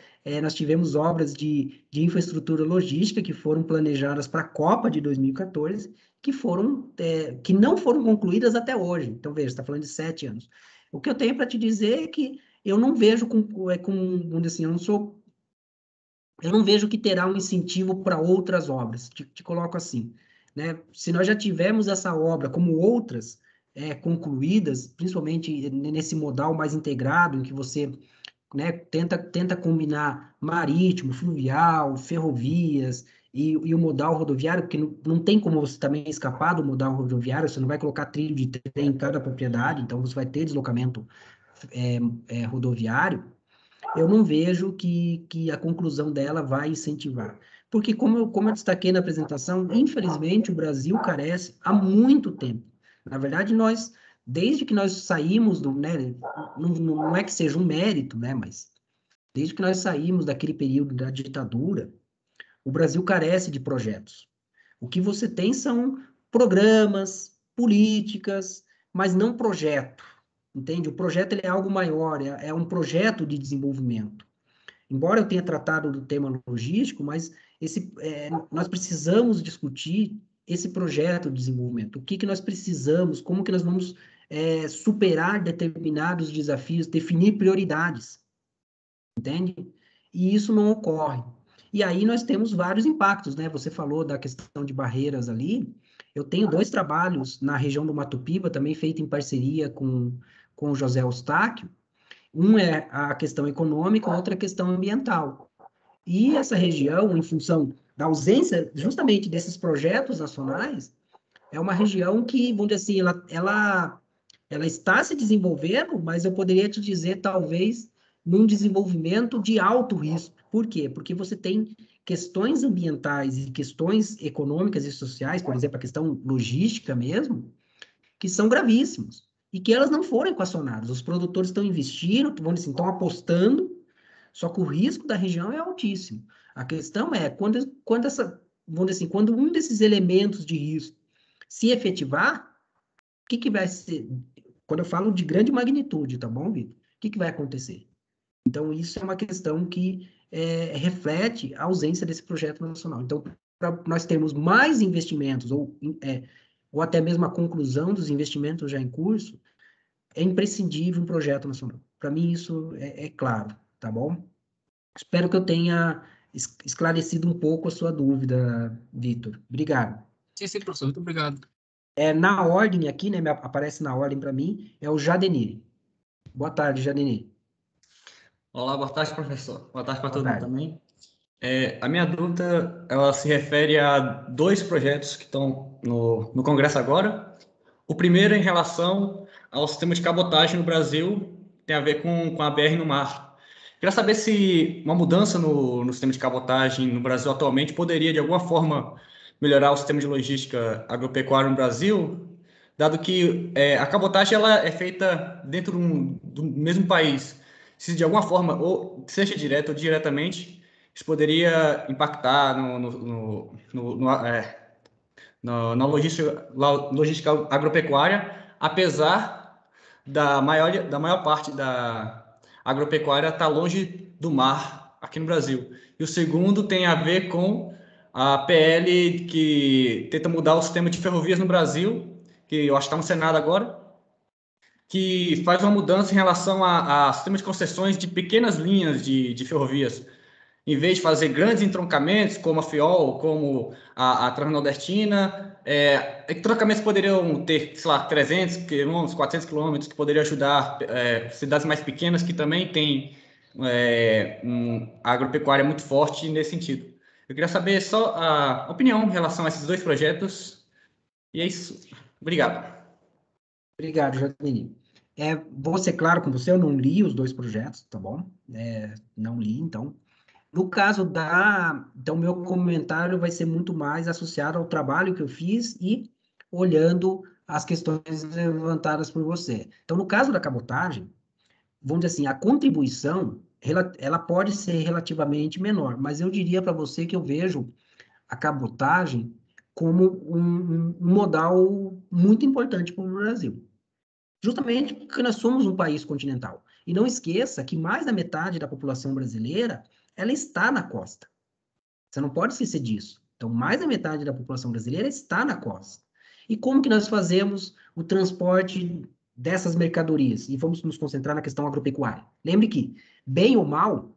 nós tivemos obras de infraestrutura logística que foram planejadas para a Copa de 2014, que não foram concluídas até hoje. Então, veja, você está falando de 7 anos. O que eu tenho para te dizer é que eu não vejo vamos dizer assim, eu não vejo que terá um incentivo para outras obras. Te coloco assim, né? Se nós já tivemos essa obra, como outras concluídas, principalmente nesse modal mais integrado, em que você, né, tenta combinar marítimo, fluvial, ferrovias e o modal rodoviário, porque não tem como você também escapar do modal rodoviário, você não vai colocar trilho de trem em cada propriedade, então você vai ter deslocamento rodoviário. Eu não vejo que a conclusão dela vai incentivar. Porque, como eu destaquei na apresentação, infelizmente o Brasil carece há muito tempo. Na verdade, desde que nós saímos né, não é que seja um mérito, né, mas desde que nós saímos daquele período da ditadura, o Brasil carece de projetos. O que você tem são programas, políticas, mas não projeto, entende? O projeto ele é algo maior, é um projeto de desenvolvimento. Embora eu tenha tratado do tema logístico, mas nós precisamos discutir esse projeto de desenvolvimento. O que nós precisamos, como que nós vamos superar determinados desafios, definir prioridades, entende? E isso não ocorre. E aí nós temos vários impactos, né? Você falou da questão de barreiras ali. Eu tenho 2 trabalhos na região do Mato Piba, também feito em parceria com o José Eustáquio. Um é a questão econômica, outra é a questão ambiental. E essa região, em função da ausência justamente desses projetos nacionais, é uma região que, vamos dizer assim, ela ela está se desenvolvendo, mas eu poderia te dizer, talvez, num desenvolvimento de alto risco. Por quê? Porque você tem questões ambientais e questões econômicas e sociais, por exemplo, a questão logística mesmo, que são gravíssimos e que elas não foram equacionadas. Os produtores estão investindo, vamos dizer assim, estão apostando, só que o risco da região é altíssimo. A questão é, vamos dizer assim, quando um desses elementos de risco se efetivar, o que vai ser? Quando eu falo de grande magnitude, tá bom, Vitor? O que vai acontecer? Então, isso é uma questão que reflete a ausência desse projeto nacional. Então, para nós termos mais investimentos, ou até mesmo a conclusão dos investimentos já em curso, é imprescindível um projeto nacional. Para mim, isso é claro, tá bom? Espero que eu tenha esclarecido um pouco a sua dúvida, Vitor. Obrigado. Sim, professor, muito obrigado. Na ordem aqui, né, aparece na ordem para mim, é o Jadenir. Boa tarde, Jadenir. Olá, boa tarde, professor. Boa tarde para todo mundo tarde. também. A minha dúvida, ela se refere a dois projetos que estão no Congresso agora. O primeiro é em relação ao sistema de cabotagem no Brasil, tem a ver com a BR no mar. Queria saber se uma mudança no sistema de cabotagem no Brasil atualmente poderia, de alguma forma, melhorar o sistema de logística agropecuária no Brasil, dado que a cabotagem ela é feita dentro do mesmo país. Se de alguma forma, ou seja direto ou diretamente, isso poderia impactar na logística agropecuária, apesar da maior parte da agropecuária estar longe do mar aqui no Brasil. E o segundo tem a ver com a PL que tenta mudar o sistema de ferrovias no Brasil, que eu acho que está no Senado agora, que faz uma mudança em relação a sistema de concessões de pequenas linhas de ferrovias. Em vez de fazer grandes entroncamentos, como a FIOL, como a Transnordestina, entroncamentos poderiam ter, sei lá, 300 quilômetros, 400 quilômetros, que poderiam ajudar cidades mais pequenas que também têm agropecuária muito forte nesse sentido. Eu queria saber só a opinião em relação a esses dois projetos. E é isso. Obrigado. Obrigado, Jacqueline. Vou ser claro com você, eu não li os dois projetos, tá bom? Não li, então. No caso então, meu comentário vai ser muito mais associado ao trabalho que eu fiz e olhando as questões levantadas por você. Então, no caso da cabotagem, vamos dizer assim, a contribuição, ela pode ser relativamente menor, mas eu diria para você que eu vejo a cabotagem como um modal muito importante para o Brasil. Justamente porque nós somos um país continental. E não esqueça que mais da metade da população brasileira, ela está na costa. Você não pode esquecer disso. Então, mais da metade da população brasileira está na costa. E como que nós fazemos o transporte dessas mercadorias? E vamos nos concentrar na questão agropecuária. Lembre que, bem ou mal,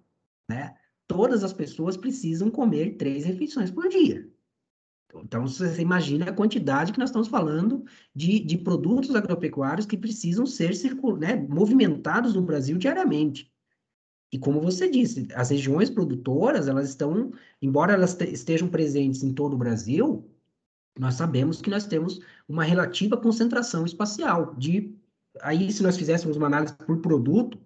né, todas as pessoas precisam comer 3 refeições por dia. Então, você imagina a quantidade que nós estamos falando de produtos agropecuários que precisam ser movimentados no Brasil diariamente. E como você disse, as regiões produtoras, elas estão, embora elas estejam presentes em todo o Brasil, nós sabemos que nós temos uma relativa concentração espacial. Aí, se nós fizéssemos uma análise por produto,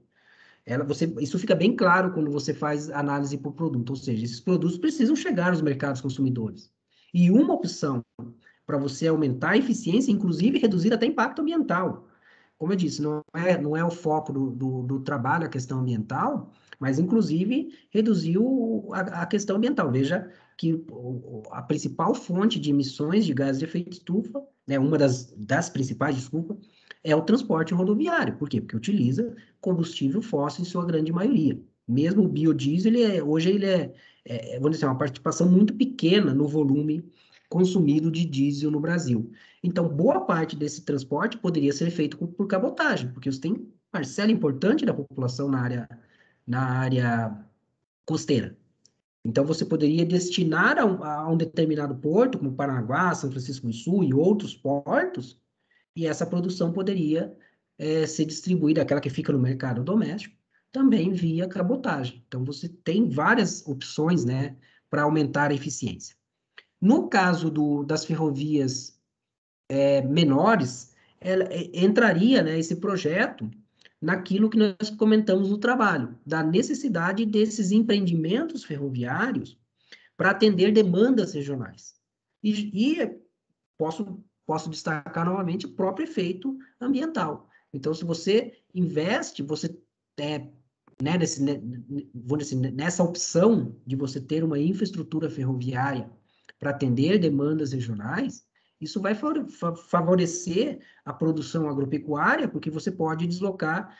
isso fica bem claro quando você faz análise por produto, ou seja, esses produtos precisam chegar aos mercados consumidores. E uma opção para você aumentar a eficiência, inclusive reduzir até impacto ambiental. Como eu disse, não é o foco do trabalho a questão ambiental, mas inclusive reduzir a questão ambiental. Veja que a principal fonte de emissões de gases de efeito estufa, né, uma das principais, desculpa, é o transporte rodoviário. Por quê? Porque utiliza combustível fóssil em sua grande maioria. Mesmo o biodiesel, hoje ele vamos dizer, uma participação muito pequena no volume consumido de diesel no Brasil. Então, boa parte desse transporte poderia ser feito por cabotagem, porque você tem parcela importante da população na área costeira. Então, você poderia destinar a um determinado porto, como Paranaguá, São Francisco do Sul e outros portos, e essa produção poderia ser distribuída, aquela que fica no mercado doméstico, também via cabotagem. Então, você tem várias opções, né, para aumentar a eficiência. No caso das ferrovias menores, entraria, né, esse projeto naquilo que nós comentamos no trabalho, da necessidade desses empreendimentos ferroviários para atender demandas regionais. E posso destacar novamente o próprio efeito ambiental. Então, se você investe, você né, vamos dizer, nessa opção de você ter uma infraestrutura ferroviária para atender demandas regionais, isso vai favorecer a produção agropecuária, porque você pode deslocar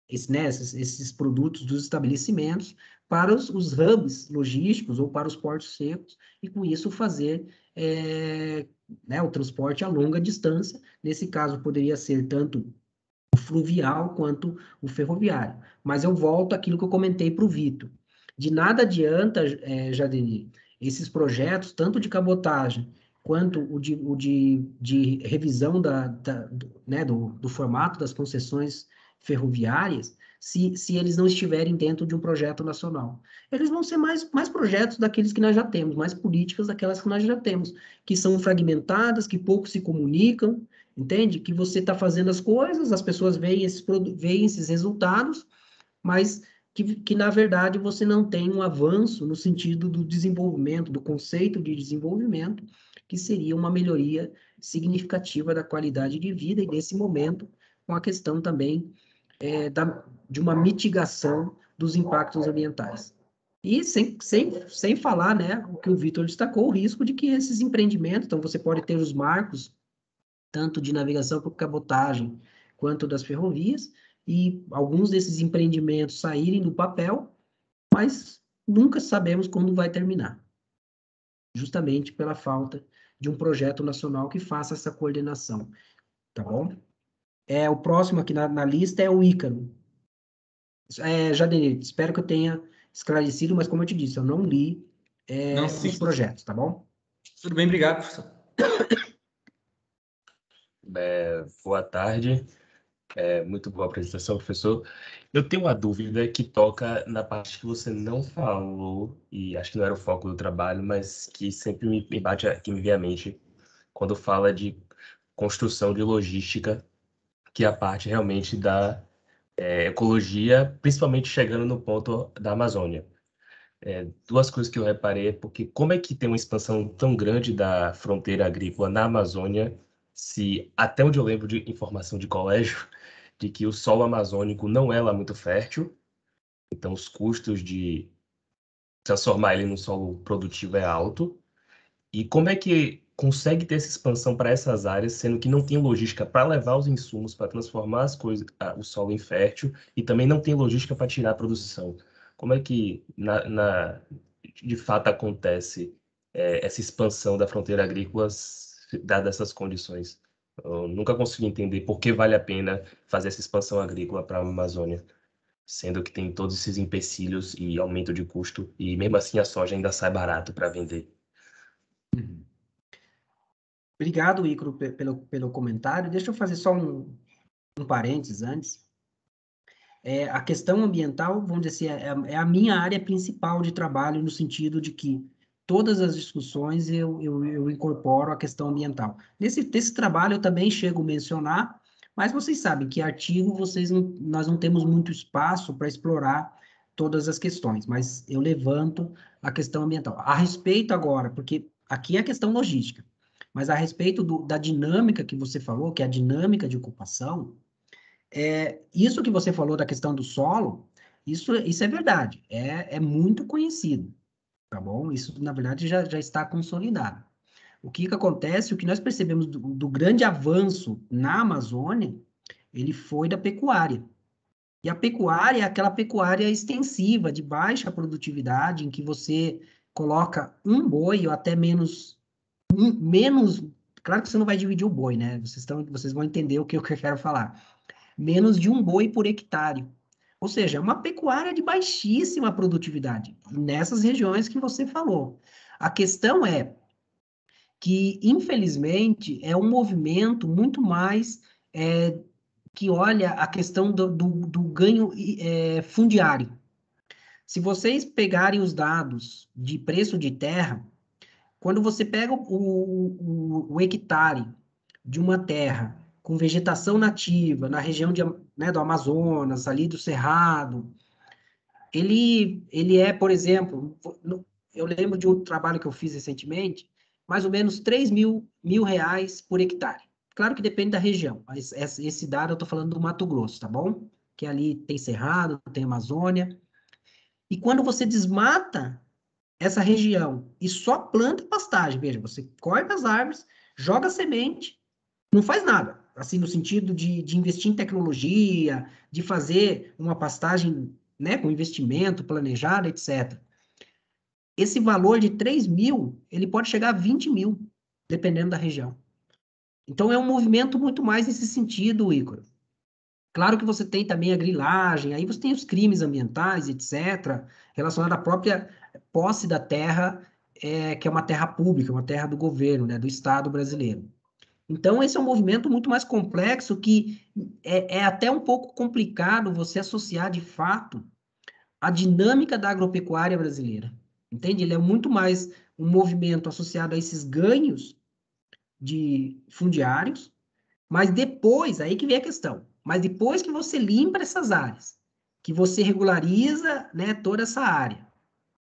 esses produtos dos estabelecimentos para os hubs logísticos ou para os portos secos, e com isso fazer o transporte a longa distância. Nesse caso, poderia ser tanto o fluvial quanto o ferroviário. Mas eu volto àquilo que eu comentei para o Vitor. De nada adianta, Jadeni, esses projetos, tanto de cabotagem quanto o de revisão do formato das concessões ferroviárias, se eles não estiverem dentro de um projeto nacional. Eles vão ser mais projetos daqueles que nós já temos, mais políticas daquelas que nós já temos, que são fragmentadas, que pouco se comunicam, entende? Que você está fazendo as coisas, as pessoas veem esses resultados, mas que, na verdade, você não tem um avanço no sentido do desenvolvimento, do conceito de desenvolvimento, que seria uma melhoria significativa da qualidade de vida, e nesse momento, com a questão também de uma mitigação dos impactos ambientais. E sem falar, né, o que o Vitor destacou, o risco de que esses empreendimentos, então você pode ter os marcos, tanto de navegação por cabotagem, quanto das ferrovias, e alguns desses empreendimentos saírem do papel, mas nunca sabemos quando vai terminar, justamente pela falta de um projeto nacional que faça essa coordenação, tá bom? O próximo aqui na lista é o Ícaro. Jadenir, espero que eu tenha esclarecido, mas como eu te disse, eu não li os projetos, tá bom? Tudo bem, obrigado, professor. Boa tarde. Muito boa apresentação, professor. Eu tenho uma dúvida que toca na parte que você não falou, e acho que não era o foco do trabalho, mas que sempre me bate aqui, me vem à mente, quando fala de construção de logística, que é a parte realmente da ecologia, principalmente chegando no ponto da Amazônia. Duas coisas que eu reparei, porque como é que tem uma expansão tão grande da fronteira agrícola na Amazônia, se até onde eu lembro de informação de colégio, de que o solo amazônico não é lá muito fértil, então os custos de transformar ele num solo produtivo é alto. E como é que consegue ter essa expansão para essas áreas, sendo que não tem logística para levar os insumos para transformar as coisas, o solo em fértil, e também não tem logística para tirar a produção? Como é que de fato acontece essa expansão da fronteira agrícola dadas essas condições? Eu nunca consegui entender por que vale a pena fazer essa expansão agrícola para a Amazônia, sendo que tem todos esses empecilhos e aumento de custo, e mesmo assim a soja ainda sai barato para vender. Obrigado, Ícaro, pelo comentário. Deixa eu fazer só um parênteses antes. A questão ambiental, vamos dizer assim, é a minha área principal de trabalho, no sentido de que todas as discussões eu incorporo a questão ambiental. Nesse trabalho eu também chego a mencionar, mas vocês sabem que artigo nós não temos muito espaço para explorar todas as questões, mas eu levanto a questão ambiental. A respeito agora, porque aqui é a questão logística, mas a respeito da dinâmica que você falou, que é a dinâmica de ocupação, isso que você falou da questão do solo, isso é verdade, é muito conhecido, tá bom? Isso, na verdade, já está consolidado. O que acontece, o que nós percebemos do grande avanço na Amazônia, ele foi da pecuária. E a pecuária é aquela pecuária extensiva, de baixa produtividade, em que você coloca um boi ou até menos, claro que você não vai dividir o boi, né? Vocês vão entender o que eu quero falar. Menos de um boi por hectare. Ou seja, é uma pecuária de baixíssima produtividade, nessas regiões que você falou. A questão é que, infelizmente, é um movimento muito mais que olha a questão do ganho fundiário. Se vocês pegarem os dados de preço de terra, quando você pega o hectare de uma terra com vegetação nativa, na região né, do Amazonas, ali do Cerrado, ele é, por exemplo, eu lembro de um trabalho que eu fiz recentemente, mais ou menos 3 mil reais por hectare. Claro que depende da região, mas esse dado eu estou falando do Mato Grosso, tá bom? Que ali tem Cerrado, tem Amazônia. E quando você desmata essa região e só planta pastagem, veja, você corta as árvores, joga semente, não faz nada, assim, no sentido de investir em tecnologia, de fazer uma pastagem, né, com investimento planejado, etc. Esse valor de 3 mil, ele pode chegar a 20 mil, dependendo da região. Então, é um movimento muito mais nesse sentido, Igor. Claro que você tem também a grilagem, aí você tem os crimes ambientais, etc., relacionados à própria posse da terra, que é uma terra pública, uma terra do governo, né, do Estado brasileiro. Então, esse é um movimento muito mais complexo que é até um pouco complicado você associar, de fato, a dinâmica da agropecuária brasileira. Entende? Ele é muito mais um movimento associado a esses ganhos de fundiários, mas depois, aí que vem a questão, mas depois que você limpa essas áreas, que você regulariza, né, toda essa área,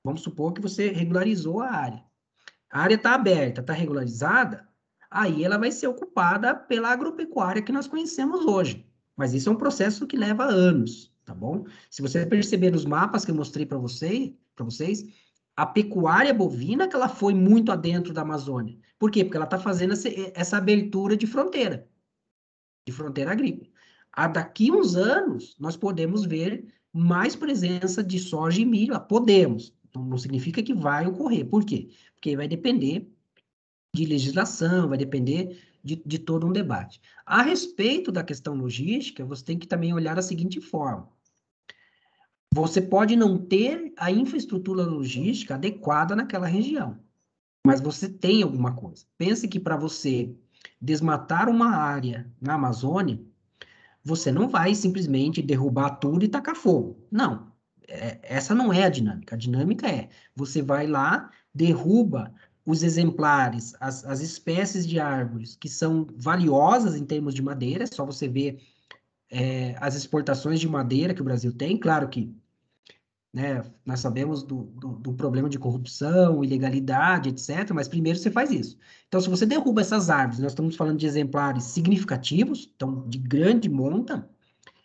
vamos supor que você regularizou a área está aberta, está regularizada, aí ela vai ser ocupada pela agropecuária que nós conhecemos hoje. Mas isso é um processo que leva anos, tá bom? Se você perceber nos mapas que eu mostrei para vocês, a pecuária bovina que ela foi muito adentro da Amazônia. Por quê? Porque ela está fazendo essa abertura de fronteira agrícola. Daqui uns anos, nós podemos ver mais presença de soja e milho. Podemos. Não significa que vai ocorrer. Por quê? Porque vai depender de legislação, vai depender de todo um debate. A respeito da questão logística, você tem que também olhar da seguinte forma. Você pode não ter a infraestrutura logística adequada naquela região, mas você tem alguma coisa. Pense que para você desmatar uma área na Amazônia, você não vai simplesmente derrubar tudo e tacar fogo. Não. Essa não é a dinâmica. A dinâmica é, você vai lá, derruba os exemplares, as espécies de árvores que são valiosas em termos de madeira, é só você ver as exportações de madeira que o Brasil tem. Claro que, né, nós sabemos do problema de corrupção, ilegalidade, etc., mas primeiro você faz isso. Então, se você derruba essas árvores, nós estamos falando de exemplares significativos, então, de grande monta,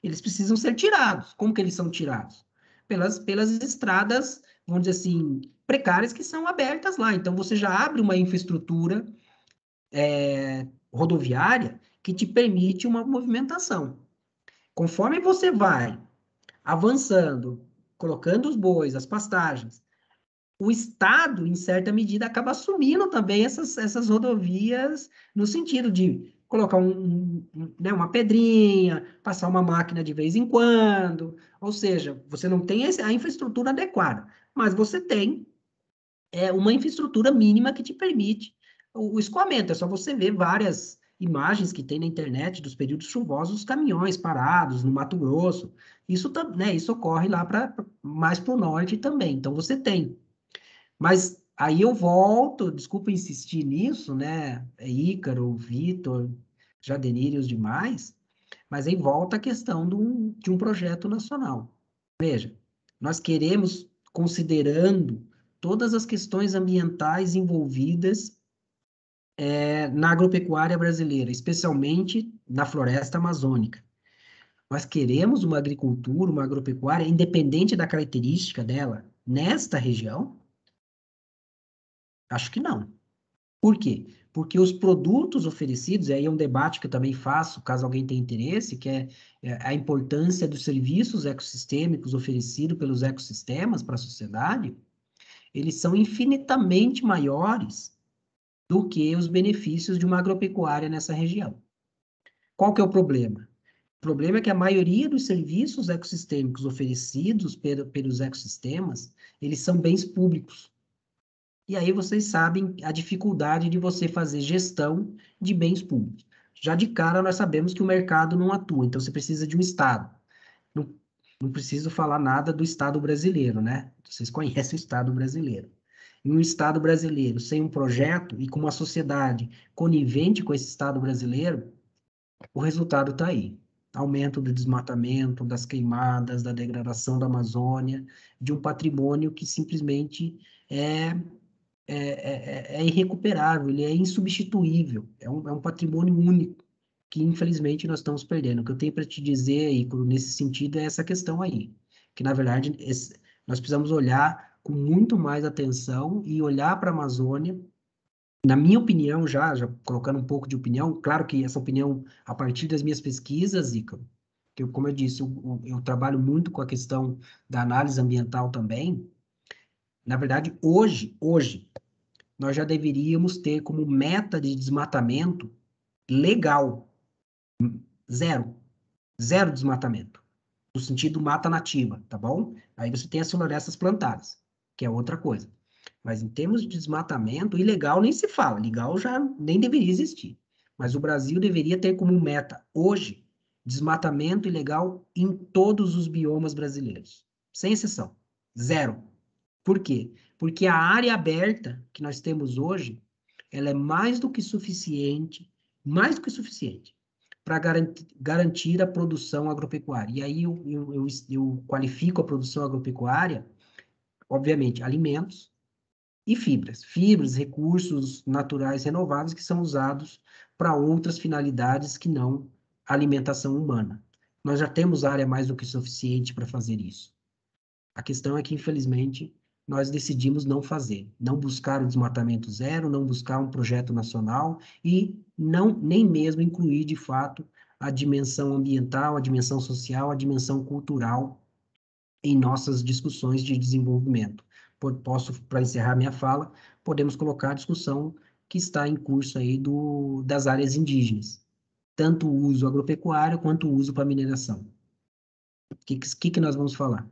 eles precisam ser tirados. Como que eles são tirados? Pelas estradas, vamos dizer assim, precárias que são abertas lá. Então, você já abre uma infraestrutura rodoviária que te permite uma movimentação. Conforme você vai avançando, colocando os bois, as pastagens, o Estado, em certa medida, acaba assumindo também essas rodovias no sentido de colocar né, uma pedrinha, passar uma máquina de vez em quando, ou seja, você não tem a infraestrutura adequada, mas você tem uma infraestrutura mínima que te permite o escoamento. É só você ver várias imagens que tem na internet dos períodos chuvosos, os caminhões parados no Mato Grosso. Isso, né, isso ocorre lá mais para o norte também. Então, você tem. Mas aí eu volto, desculpa insistir nisso, né? Ícaro, Vitor, Jadenir e os demais, mas aí volta a questão de um projeto nacional. Veja, nós queremos, considerando todas as questões ambientais envolvidas na agropecuária brasileira, especialmente na floresta amazônica. Nós queremos uma agricultura, uma agropecuária, independente da característica dela, nesta região? Acho que não. Por quê? Porque os produtos oferecidos, e aí é um debate que eu também faço, caso alguém tenha interesse, que é a importância dos serviços ecossistêmicos oferecidos pelos ecossistemas para a sociedade, eles são infinitamente maiores do que os benefícios de uma agropecuária nessa região. Qual que é o problema? O problema é que a maioria dos serviços ecossistêmicos oferecidos pelos ecossistemas, eles são bens públicos. E aí vocês sabem a dificuldade de você fazer gestão de bens públicos. Já de cara nós sabemos que o mercado não atua, então você precisa de um Estado. Não preciso falar nada do Estado brasileiro, né? Vocês conhecem o Estado brasileiro. em um Estado brasileiro sem um projeto e com uma sociedade conivente com esse Estado brasileiro, o resultado está aí. Aumento do desmatamento, das queimadas, da degradação da Amazônia, de um patrimônio que simplesmente é irrecuperável, ele é insubstituível, é um patrimônio único que, infelizmente, nós estamos perdendo. O que eu tenho para te dizer, Ícaro, nesse sentido, é essa questão aí, que, na verdade, nós precisamos olhar com muito mais atenção e olhar para a Amazônia, na minha opinião, já colocando um pouco de opinião, claro que essa opinião, a partir das minhas pesquisas, Ícaro, que, como eu disse, eu trabalho muito com a questão da análise ambiental também. Na verdade, hoje, nós já deveríamos ter como meta de desmatamento legal, zero desmatamento, no sentido mata nativa, tá bom? Aí você tem as florestas plantadas, que é outra coisa. Mas em termos de desmatamento, ilegal nem se fala, legal já nem deveria existir. Mas o Brasil deveria ter como meta, hoje, desmatamento ilegal em todos os biomas brasileiros, sem exceção, zero. Por quê? Porque a área aberta que nós temos hoje, ela é mais do que suficiente para garantir a produção agropecuária. E aí eu qualifico a produção agropecuária, obviamente, alimentos e fibras. Fibras, recursos naturais renováveis que são usados para outras finalidades que não alimentação humana. Nós já temos área mais do que suficiente para fazer isso. A questão é que, infelizmente, nós decidimos não fazer, não buscar o desmatamento zero, não buscar um projeto nacional e nem mesmo incluir, de fato, a dimensão ambiental, a dimensão social, a dimensão cultural em nossas discussões de desenvolvimento. Para encerrar minha fala, podemos colocar a discussão que está em curso aí das áreas indígenas, tanto o uso agropecuário quanto o uso para mineração. O que nós vamos falar?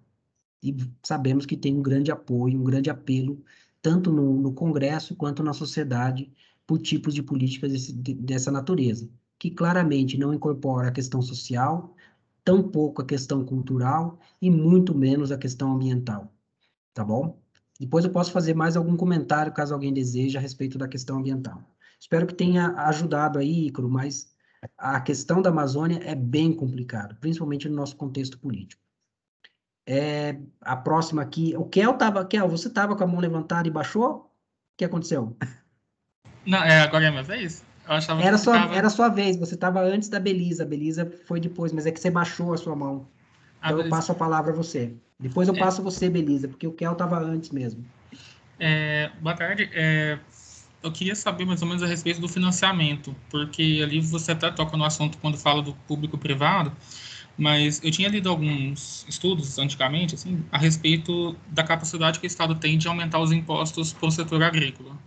E sabemos que tem um grande apoio, um grande apelo, tanto no Congresso quanto na sociedade, por tipos de políticas dessa natureza, que claramente não incorpora a questão social, tampouco a questão cultural e muito menos a questão ambiental, tá bom? Depois eu posso fazer mais algum comentário, caso alguém deseje, a respeito da questão ambiental. Espero que tenha ajudado aí, Ícaro, mas a questão da Amazônia é bem complicada, principalmente no nosso contexto político. A próxima aqui, Kel, você estava com a mão levantada e baixou? O que aconteceu? Não, agora é minha vez? Eu achava Era que tava... era sua vez, você estava antes da Belisa, a Belisa foi depois, mas é que você baixou a sua mão. Então eu passo a palavra a você. Depois eu passo você, Belisa, porque o Kel estava antes mesmo. Boa tarde. Eu queria saber mais ou menos a respeito do financiamento, porque ali você até toca no assunto quando fala do público-privado, mas eu tinha lido alguns estudos antigamente, assim, a respeito da capacidade que o Estado tem de aumentar os impostos para o setor agrícola,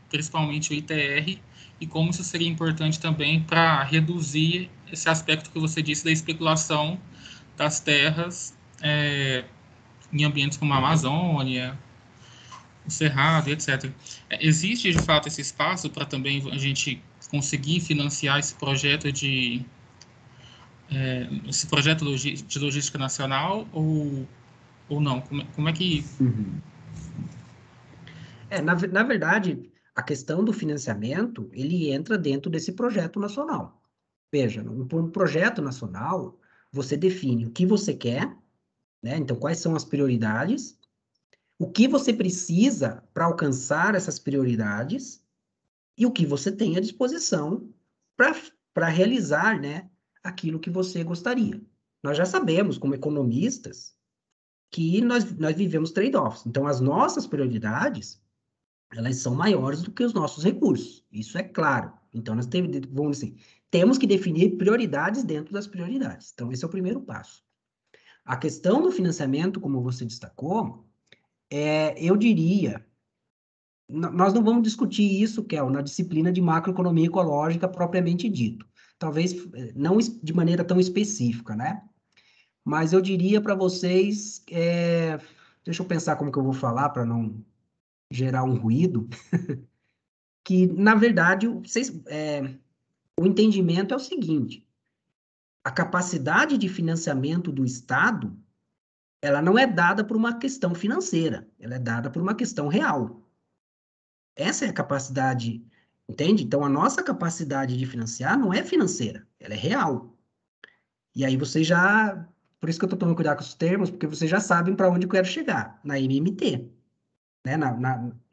principalmente o ITR, e como isso seria importante também para reduzir esse aspecto que você disse da especulação das terras em ambientes como a Amazônia, o Cerrado, etc. Existe, de fato, esse espaço para também a gente conseguir financiar esse projeto de logística nacional ou não? Como é que... Uhum. Na verdade, a questão do financiamento, ele entra dentro desse projeto nacional. Veja, um projeto nacional, você define o que você quer, né? Então, quais são as prioridades, o que você precisa para alcançar essas prioridades e o que você tem à disposição para realizar, né, aquilo que você gostaria. Nós já sabemos, como economistas, que nós vivemos trade-offs. Então, as nossas prioridades, elas são maiores do que os nossos recursos. Isso é claro. Então, vamos assim, temos que definir prioridades dentro das prioridades. Então, esse é o primeiro passo. A questão do financiamento, como você destacou, eu diria, nós não vamos discutir isso, Kel, na disciplina de macroeconomia ecológica propriamente dito. Talvez não de maneira tão específica, né? Mas eu diria para vocês, deixa eu pensar como que eu vou falar para não gerar um ruído, que, na verdade, o entendimento é o seguinte, a capacidade de financiamento do Estado, ela não é dada por uma questão financeira, ela é dada por uma questão real. Essa é a capacidade, entende? Então, a nossa capacidade de financiar não é financeira, ela é real. E aí você já... Por isso que eu estou tomando cuidado com os termos, porque vocês já sabem para onde eu quero chegar, na MMT, né?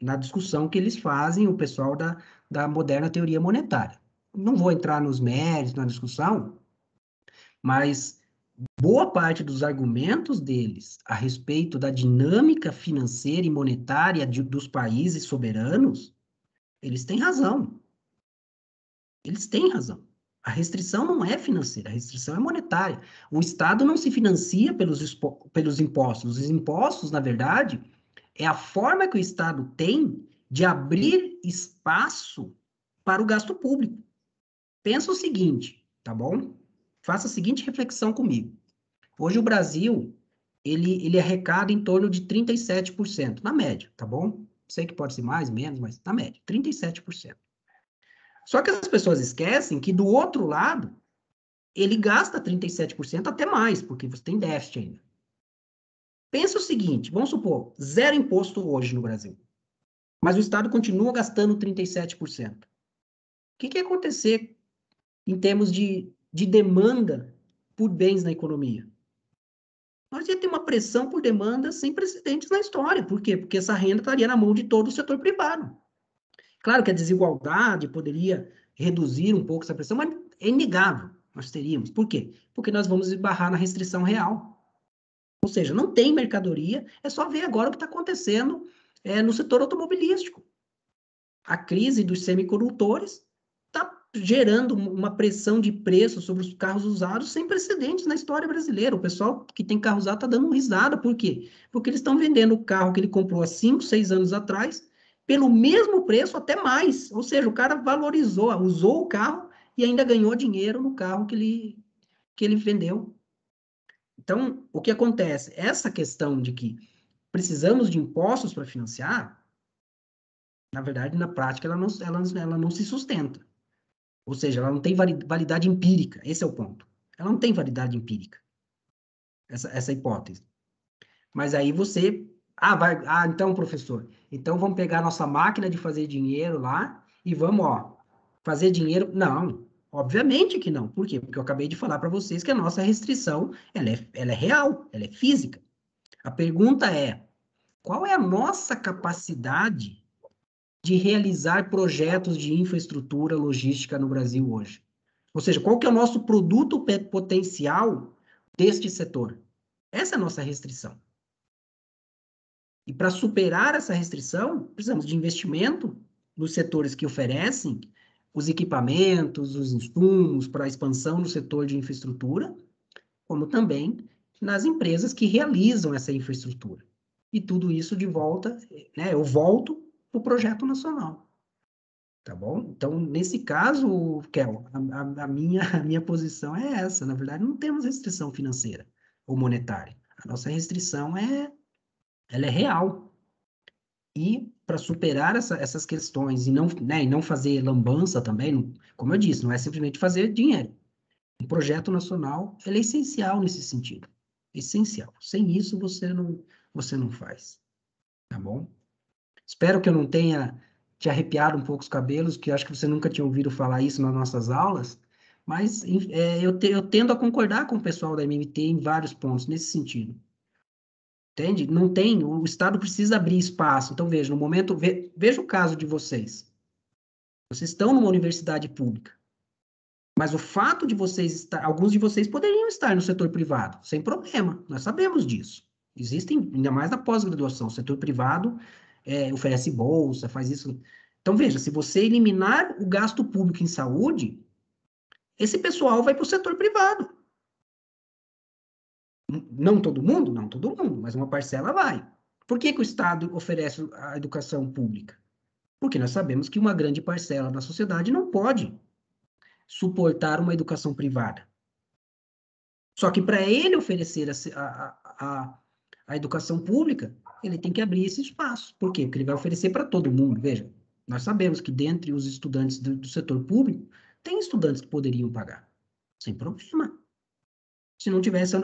Na discussão que eles fazem, o pessoal da moderna teoria monetária. Não vou entrar nos méritos, na discussão, mas boa parte dos argumentos deles a respeito da dinâmica financeira e monetária dos países soberanos, eles têm razão. Eles têm razão. A restrição não é financeira, a restrição é monetária. O Estado não se financia pelos impostos. Os impostos, na verdade, é a forma que o Estado tem de abrir espaço para o gasto público. Pensa o seguinte, tá bom? Faça a seguinte reflexão comigo. Hoje o Brasil, ele arrecada em torno de 37%, na média, tá bom? Sei que pode ser mais, menos, mas na média, 37%. Só que as pessoas esquecem que do outro lado, ele gasta 37% até mais, porque você tem déficit ainda. Pensa o seguinte, vamos supor, zero imposto hoje no Brasil, mas o Estado continua gastando 37%. O que ia acontecer em termos de demanda por bens na economia? Nós ia ter uma pressão por demanda sem precedentes na história. Por quê? Porque essa renda estaria na mão de todo o setor privado. Claro que a desigualdade poderia reduzir um pouco essa pressão, mas é inegável, nós teríamos. Por quê? Porque nós vamos esbarrar na restrição real. Ou seja, não tem mercadoria, é só ver agora o que está acontecendo no setor automobilístico. A crise dos semicondutores está gerando uma pressão de preço sobre os carros usados sem precedentes na história brasileira. O pessoal que tem carro usado está dando risada. Por quê? Porque eles estão vendendo o carro que ele comprou há 5, 6 anos atrás pelo mesmo preço, até mais. Ou seja, o cara valorizou, usou o carro e ainda ganhou dinheiro no carro que ele vendeu. Então, o que acontece? Essa questão de que precisamos de impostos para financiar, na verdade, na prática, ela não se sustenta. Ou seja, ela não tem validade empírica. Esse é o ponto. Ela não tem validade empírica, essa hipótese. Mas aí você... então, professor, então vamos pegar a nossa máquina de fazer dinheiro lá e vamos, fazer dinheiro... Não, obviamente que não. Por quê? Porque eu acabei de falar para vocês que a nossa restrição, ela é real, ela é física. A pergunta é, qual é a nossa capacidade de realizar projetos de infraestrutura logística no Brasil hoje? Ou seja, qual que é o nosso produto potencial deste setor? Essa é a nossa restrição. E para superar essa restrição, precisamos de investimento nos setores que oferecem os equipamentos, os insumos para a expansão do setor de infraestrutura, como também nas empresas que realizam essa infraestrutura. E tudo isso de volta, né, eu volto para o projeto nacional. Tá bom? Então, nesse caso, Kel, a minha posição é essa. Na verdade, não temos restrição financeira ou monetária. A nossa restrição ela é real. E para superar essas questões e não fazer lambança também, como eu disse, não é simplesmente fazer dinheiro. Um projeto nacional ele é essencial nesse sentido. Essencial. Sem isso, você não faz. Tá bom? Espero que eu não tenha te arrepiado um pouco os cabelos, que eu acho que você nunca tinha ouvido falar isso nas nossas aulas, mas eu tendo a concordar com o pessoal da MMT em vários pontos, nesse sentido. Entende? Não tem, o Estado precisa abrir espaço. Então, veja, no momento, veja o caso de vocês. Vocês estão numa universidade pública, mas o fato de vocês estar, alguns de vocês poderiam estar no setor privado, sem problema, nós sabemos disso. Existem, ainda mais na pós-graduação, o setor privado oferece bolsa, faz isso. Então, veja, se você eliminar o gasto público em saúde, esse pessoal vai para o setor privado. Não todo mundo? Não todo mundo, mas uma parcela vai. Por que o Estado oferece a educação pública? Porque nós sabemos que uma grande parcela da sociedade não pode suportar uma educação privada. Só que para ele oferecer a educação pública, ele tem que abrir esse espaço. Por quê? Porque ele vai oferecer para todo mundo. Veja, nós sabemos que dentre os estudantes do setor público, tem estudantes que poderiam pagar, sem problema. Se não tivesse a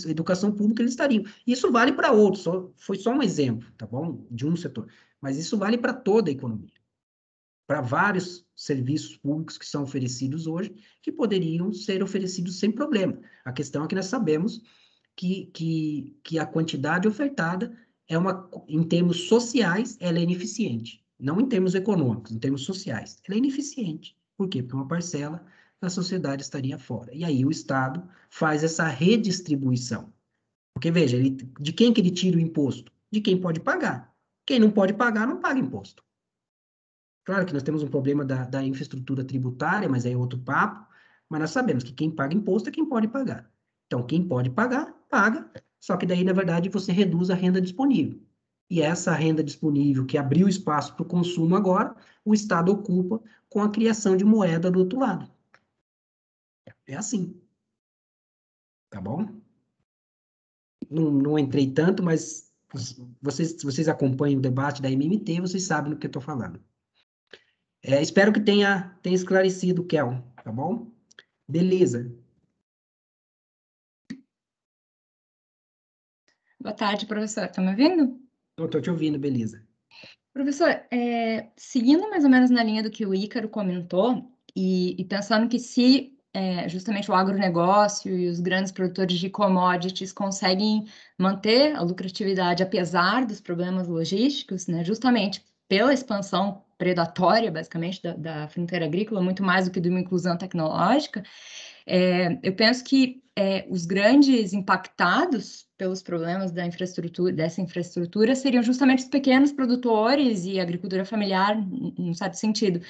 educação pública, eles estariam. Isso vale para outros, foi só um exemplo, tá bom? De um setor. Mas isso vale para toda a economia. Para vários serviços públicos que são oferecidos hoje, que poderiam ser oferecidos sem problema. A questão é que nós sabemos que a quantidade ofertada em termos sociais, ela é ineficiente. Não em termos econômicos, em termos sociais. Ela é ineficiente. Por quê? Porque uma parcela da sociedade estaria fora. E aí o Estado faz essa redistribuição. Porque, veja, de quem que ele tira o imposto? De quem pode pagar. Quem não pode pagar, não paga imposto. Claro que nós temos um problema da infraestrutura tributária, mas aí é outro papo, mas nós sabemos que quem paga imposto é quem pode pagar. Então, quem pode pagar, paga, só que daí, na verdade, você reduz a renda disponível. E essa renda disponível que abriu espaço para o consumo agora, o Estado ocupa com a criação de moeda do outro lado. É assim. Tá bom? Não entrei tanto, mas vocês acompanham o debate da MMT, vocês sabem do que eu estou falando. Espero que tenha esclarecido, Kel, tá bom? Beleza. Boa tarde, professor. Tá me ouvindo? Estou te ouvindo, beleza. Professor, seguindo mais ou menos na linha do que o Ícaro comentou, e pensando que se justamente o agronegócio e os grandes produtores de commodities conseguem manter a lucratividade apesar dos problemas logísticos, né, justamente pela expansão predatória, basicamente, da fronteira agrícola, muito mais do que de uma inclusão tecnológica, eu penso que os grandes impactados pelos problemas dessa infraestrutura seriam justamente os pequenos produtores e a agricultura familiar, num certo sentido.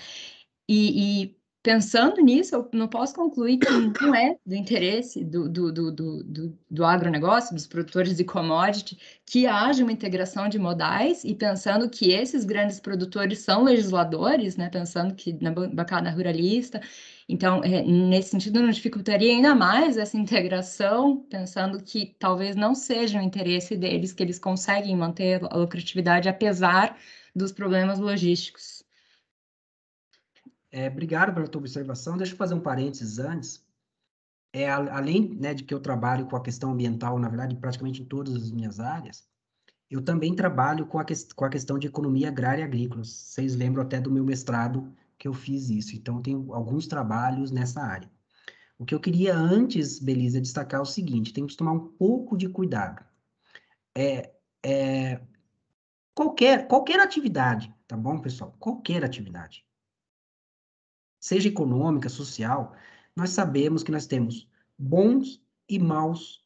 E pensando nisso, eu não posso concluir que não é do interesse do agronegócio, dos produtores de commodity, que haja uma integração de modais, e pensando que esses grandes produtores são legisladores, né, pensando que na bancada ruralista, então, nesse sentido, não dificultaria ainda mais essa integração, pensando que talvez não seja o interesse deles, que eles conseguem manter a lucratividade apesar dos problemas logísticos. Obrigado pela tua observação. Deixa eu fazer um parênteses antes. Além, né, de que eu trabalho com a questão ambiental, na verdade, praticamente em todas as minhas áreas, eu também trabalho com a questão de economia agrária e agrícola. Vocês lembram até do meu mestrado que eu fiz isso. Então, eu tenho alguns trabalhos nessa área. O que eu queria antes, Belisa, destacar é o seguinte: temos que tomar um pouco de cuidado. Qualquer atividade, tá bom, pessoal? Qualquer atividade, seja econômica, social, nós sabemos que nós temos bons e maus,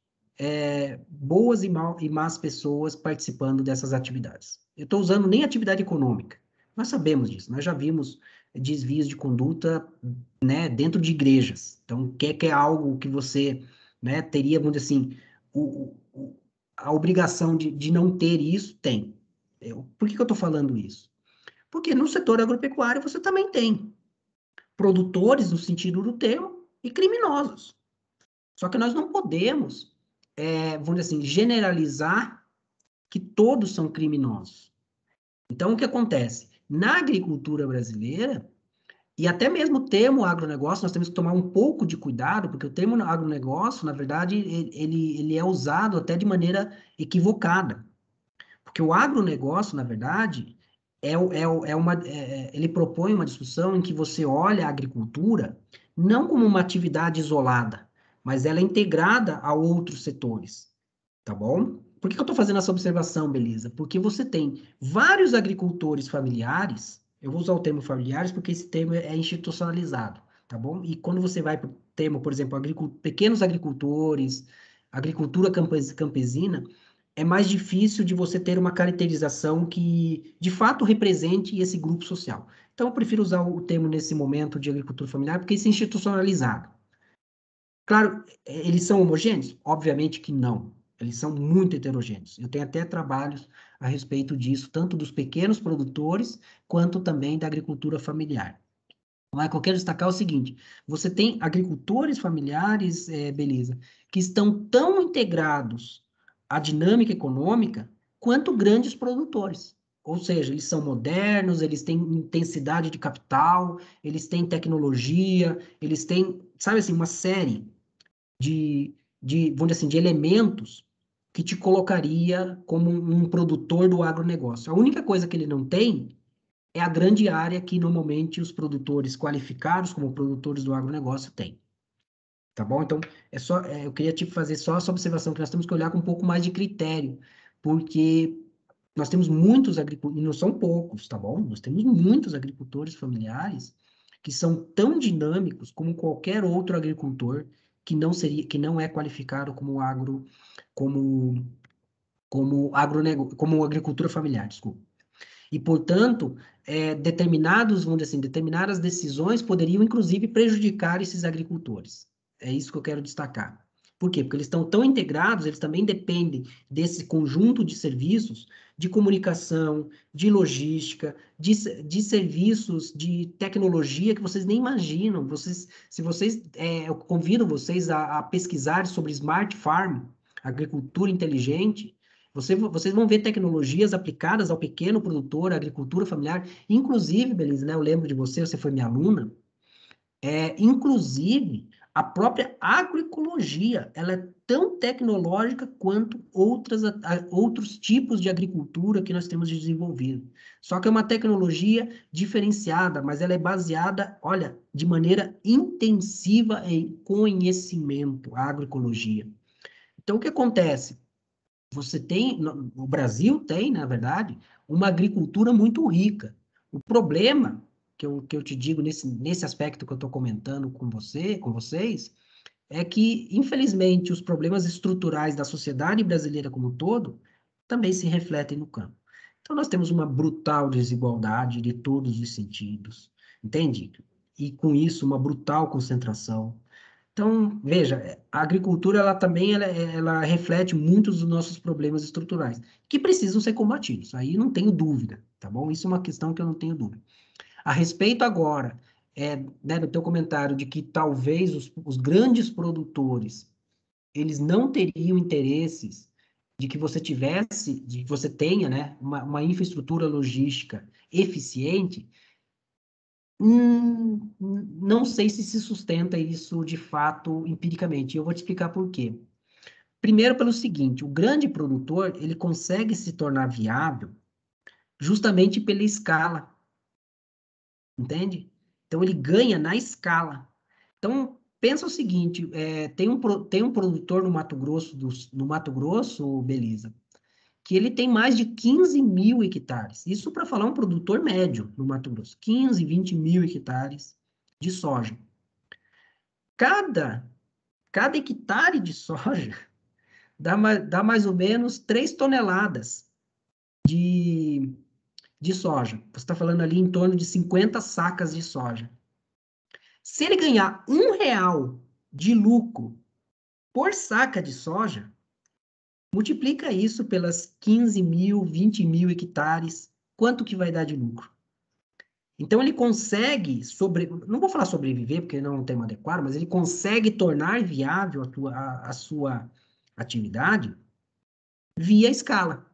boas e más pessoas participando dessas atividades. Eu estou usando nem atividade econômica. Nós sabemos disso, nós já vimos desvios de conduta, né, dentro de igrejas. Então, que é algo que você, né, teria, vamos dizer assim, a obrigação de não ter isso, tem. Por que eu estou falando isso? Porque no setor agropecuário você também tem produtores, no sentido do termo, e criminosos. Só que nós não podemos, vamos dizer assim, generalizar que todos são criminosos. Então, o que acontece? Na agricultura brasileira, e até mesmo o termo agronegócio, nós temos que tomar um pouco de cuidado, porque o termo agronegócio, na verdade, ele é usado até de maneira equivocada. Porque o agronegócio, na verdade, ele propõe uma discussão em que você olha a agricultura não como uma atividade isolada, mas ela é integrada a outros setores, tá bom? Por que eu estou fazendo essa observação, Belisa? Porque você tem vários agricultores familiares, eu vou usar o termo familiares porque esse termo é institucionalizado, tá bom? E quando você vai para o termo, por exemplo, pequenos agricultores, agricultura campesina, é mais difícil de você ter uma caracterização que, de fato, represente esse grupo social. Então, eu prefiro usar o termo nesse momento de agricultura familiar, porque isso é institucionalizado. Claro, eles são homogêneos? Obviamente que não. Eles são muito heterogêneos. Eu tenho até trabalhos a respeito disso, tanto dos pequenos produtores, quanto também da agricultura familiar. Mas eu quero destacar o seguinte: você tem agricultores familiares, Belisa, que estão tão integrados à dinâmica econômica quanto grandes produtores. Ou seja, eles são modernos, eles têm intensidade de capital, eles têm tecnologia, eles têm, sabe assim, uma série de vamos dizer assim, de elementos que te colocaria como um produtor do agronegócio. A única coisa que ele não tem é a grande área que normalmente os produtores qualificados como produtores do agronegócio têm. Tá bom? Então, eu queria te fazer só essa observação, que nós temos que olhar com um pouco mais de critério, porque nós temos muitos agricultores, e não são poucos, tá bom? Nós temos muitos agricultores familiares que são tão dinâmicos como qualquer outro agricultor que não é qualificado como como agricultura familiar, desculpa. E, portanto, vamos dizer assim, determinadas decisões poderiam, inclusive, prejudicar esses agricultores. É isso que eu quero destacar. Por quê? Porque eles estão tão integrados, eles também dependem desse conjunto de serviços de comunicação, de logística, de serviços, de tecnologia que vocês nem imaginam. Eu convido vocês a pesquisar sobre Smart Farm, agricultura inteligente. Vocês vão ver tecnologias aplicadas ao pequeno produtor, à agricultura familiar. Inclusive, Belisa, né, eu lembro de você foi minha aluna. Inclusive, a própria agroecologia, ela é tão tecnológica quanto outros tipos de agricultura que nós temos desenvolvido. Só que é uma tecnologia diferenciada, mas ela é baseada, olha, de maneira intensiva em conhecimento, a agroecologia. Então, o que acontece? O Brasil tem, na verdade, uma agricultura muito rica. O problema que eu te digo nesse aspecto que eu estou comentando com vocês, é que, infelizmente, os problemas estruturais da sociedade brasileira como um todo também se refletem no campo. Então, nós temos uma brutal desigualdade de todos os sentidos, entende? E, com isso, uma brutal concentração. Então, veja, a agricultura, ela reflete muitos dos nossos problemas estruturais, que precisam ser combatidos, aí não tenho dúvida, tá bom? Isso é uma questão que eu não tenho dúvida. A respeito agora, né, do teu comentário de que talvez os grandes produtores, eles não teriam interesses de que você tenha, né, uma infraestrutura logística eficiente, não sei se sustenta isso de fato empiricamente. Eu vou te explicar por quê. Primeiro pelo seguinte, o grande produtor, ele consegue se tornar viável justamente pela escala. Entende? Então, ele ganha na escala. Então, pensa o seguinte, tem um produtor no Mato Grosso, Belisa, que ele tem mais de 15 mil hectares. Isso para falar um produtor médio no Mato Grosso. 15, 20 mil hectares de soja. Cada hectare de soja dá mais ou menos 3 toneladas de soja. Você está falando ali em torno de 50 sacas de soja. Se ele ganhar R$1 de lucro por saca de soja, multiplica isso pelas 15 mil, 20 mil hectares, quanto que vai dar de lucro? Então, ele consegue, não vou falar sobreviver, porque não é um termo adequado, mas ele consegue tornar viável a sua atividade via escala,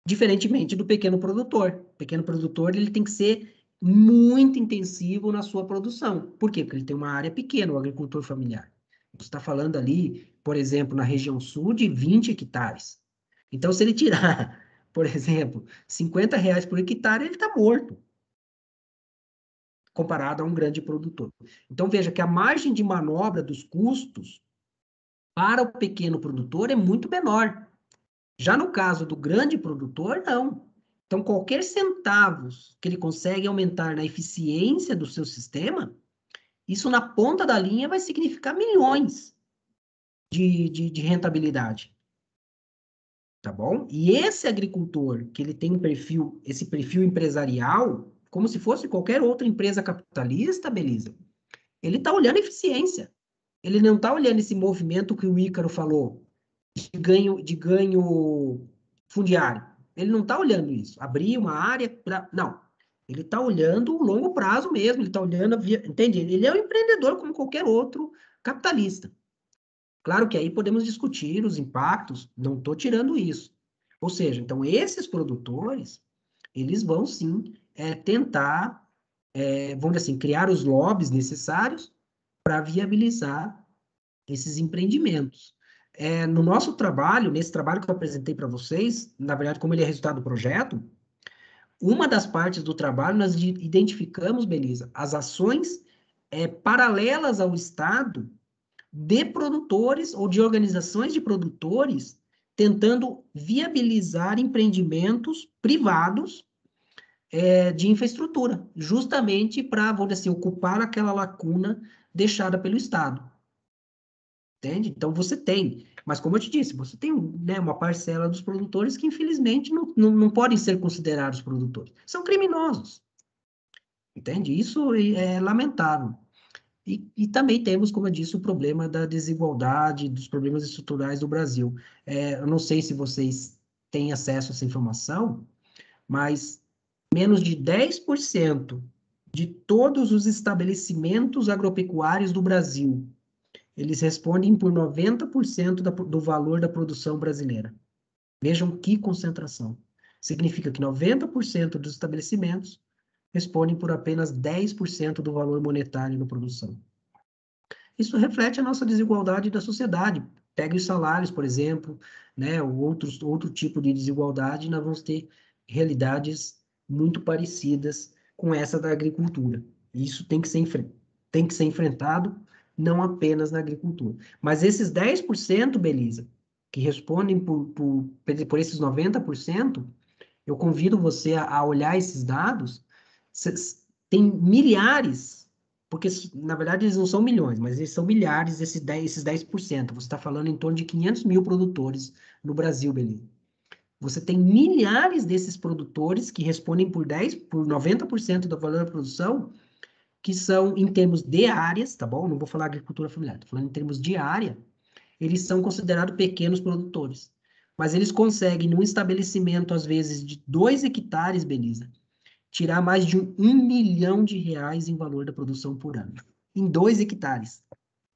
diferentemente do pequeno produtor. O pequeno produtor, ele tem que ser muito intensivo na sua produção. Por quê? Porque ele tem uma área pequena, o agricultor familiar. Você está falando ali, por exemplo, na região sul, de 20 hectares. Então, se ele tirar, por exemplo, R$50 por hectare, ele está morto, comparado a um grande produtor. Então, veja que a margem de manobra dos custos para o pequeno produtor é muito menor. Já no caso do grande produtor, não. Então, qualquer centavos que ele consegue aumentar na eficiência do seu sistema, isso na ponta da linha vai significar milhões de rentabilidade. Tá bom? E esse agricultor, que ele tem esse perfil empresarial, como se fosse qualquer outra empresa capitalista, Belisa, ele está olhando a eficiência. Ele não está olhando esse movimento que o Ícaro falou, de ganho fundiário. Ele não está olhando isso. Abrir uma área para... Não. Ele está olhando o longo prazo mesmo. Ele está olhando... Entende? Ele é um empreendedor como qualquer outro capitalista. Claro que aí podemos discutir os impactos. Não estou tirando isso. Ou seja, então, esses produtores, eles vão, sim, tentar, vamos dizer assim, criar os lobbies necessários para viabilizar esses empreendimentos. no nosso trabalho, nesse trabalho que eu apresentei para vocês, na verdade, como ele é resultado do projeto, uma das partes do trabalho, nós identificamos, Belisa, as ações paralelas ao Estado de produtores ou de organizações de produtores tentando viabilizar empreendimentos privados de infraestrutura, justamente para, vamos dizer assim, ocupar aquela lacuna deixada pelo Estado. Entende? Então, você tem, mas como eu te disse, você tem, né, uma parcela dos produtores que, infelizmente, não podem ser considerados produtores. São criminosos. Entende? Isso é lamentável. E também temos, como eu disse, o problema da desigualdade, dos problemas estruturais do Brasil. Eu não sei se vocês têm acesso a essa informação, mas menos de 10% de todos os estabelecimentos agropecuários do Brasil, eles respondem por 90% do valor da produção brasileira. Vejam que concentração. Significa que 90% dos estabelecimentos respondem por apenas 10% do valor monetário da produção. Isso reflete a nossa desigualdade da sociedade. Pega os salários, por exemplo, né, outro tipo de desigualdade, nós vamos ter realidades muito parecidas com essa da agricultura. Isso tem que ser enfrentado, não apenas na agricultura. Mas esses 10%, Belisa, que respondem por esses 90%, eu convido você a olhar esses dados. Tem milhares, porque na verdade eles não são milhões, mas eles são milhares, esses 10%. Você está falando em torno de 500 mil produtores no Brasil, Beleza. Você tem milhares desses produtores que respondem por 90% do valor da produção, que são em termos de áreas, tá bom? Não vou falar agricultura familiar, estou falando em termos de área, eles são considerados pequenos produtores. Mas eles conseguem, num estabelecimento, às vezes, de 2 hectares, Belisa, tirar mais de R$ 1 milhão em valor da produção por ano, em 2 hectares.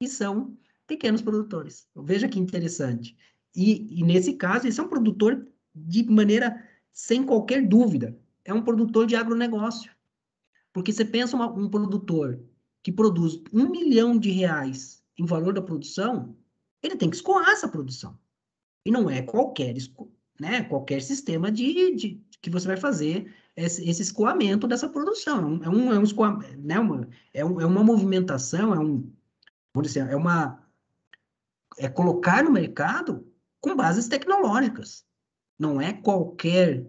E são pequenos produtores. Veja que interessante. E nesse caso, esse é um produtor de maneira sem qualquer dúvida. É um produtor de agronegócio. Porque você pensa um produtor que produz R$ 1 milhão em valor da produção, ele tem que escoar essa produção. E não é qualquer sistema que você vai fazer esse escoamento dessa produção. É uma movimentação, vamos dizer, é colocar no mercado com bases tecnológicas. Não é qualquer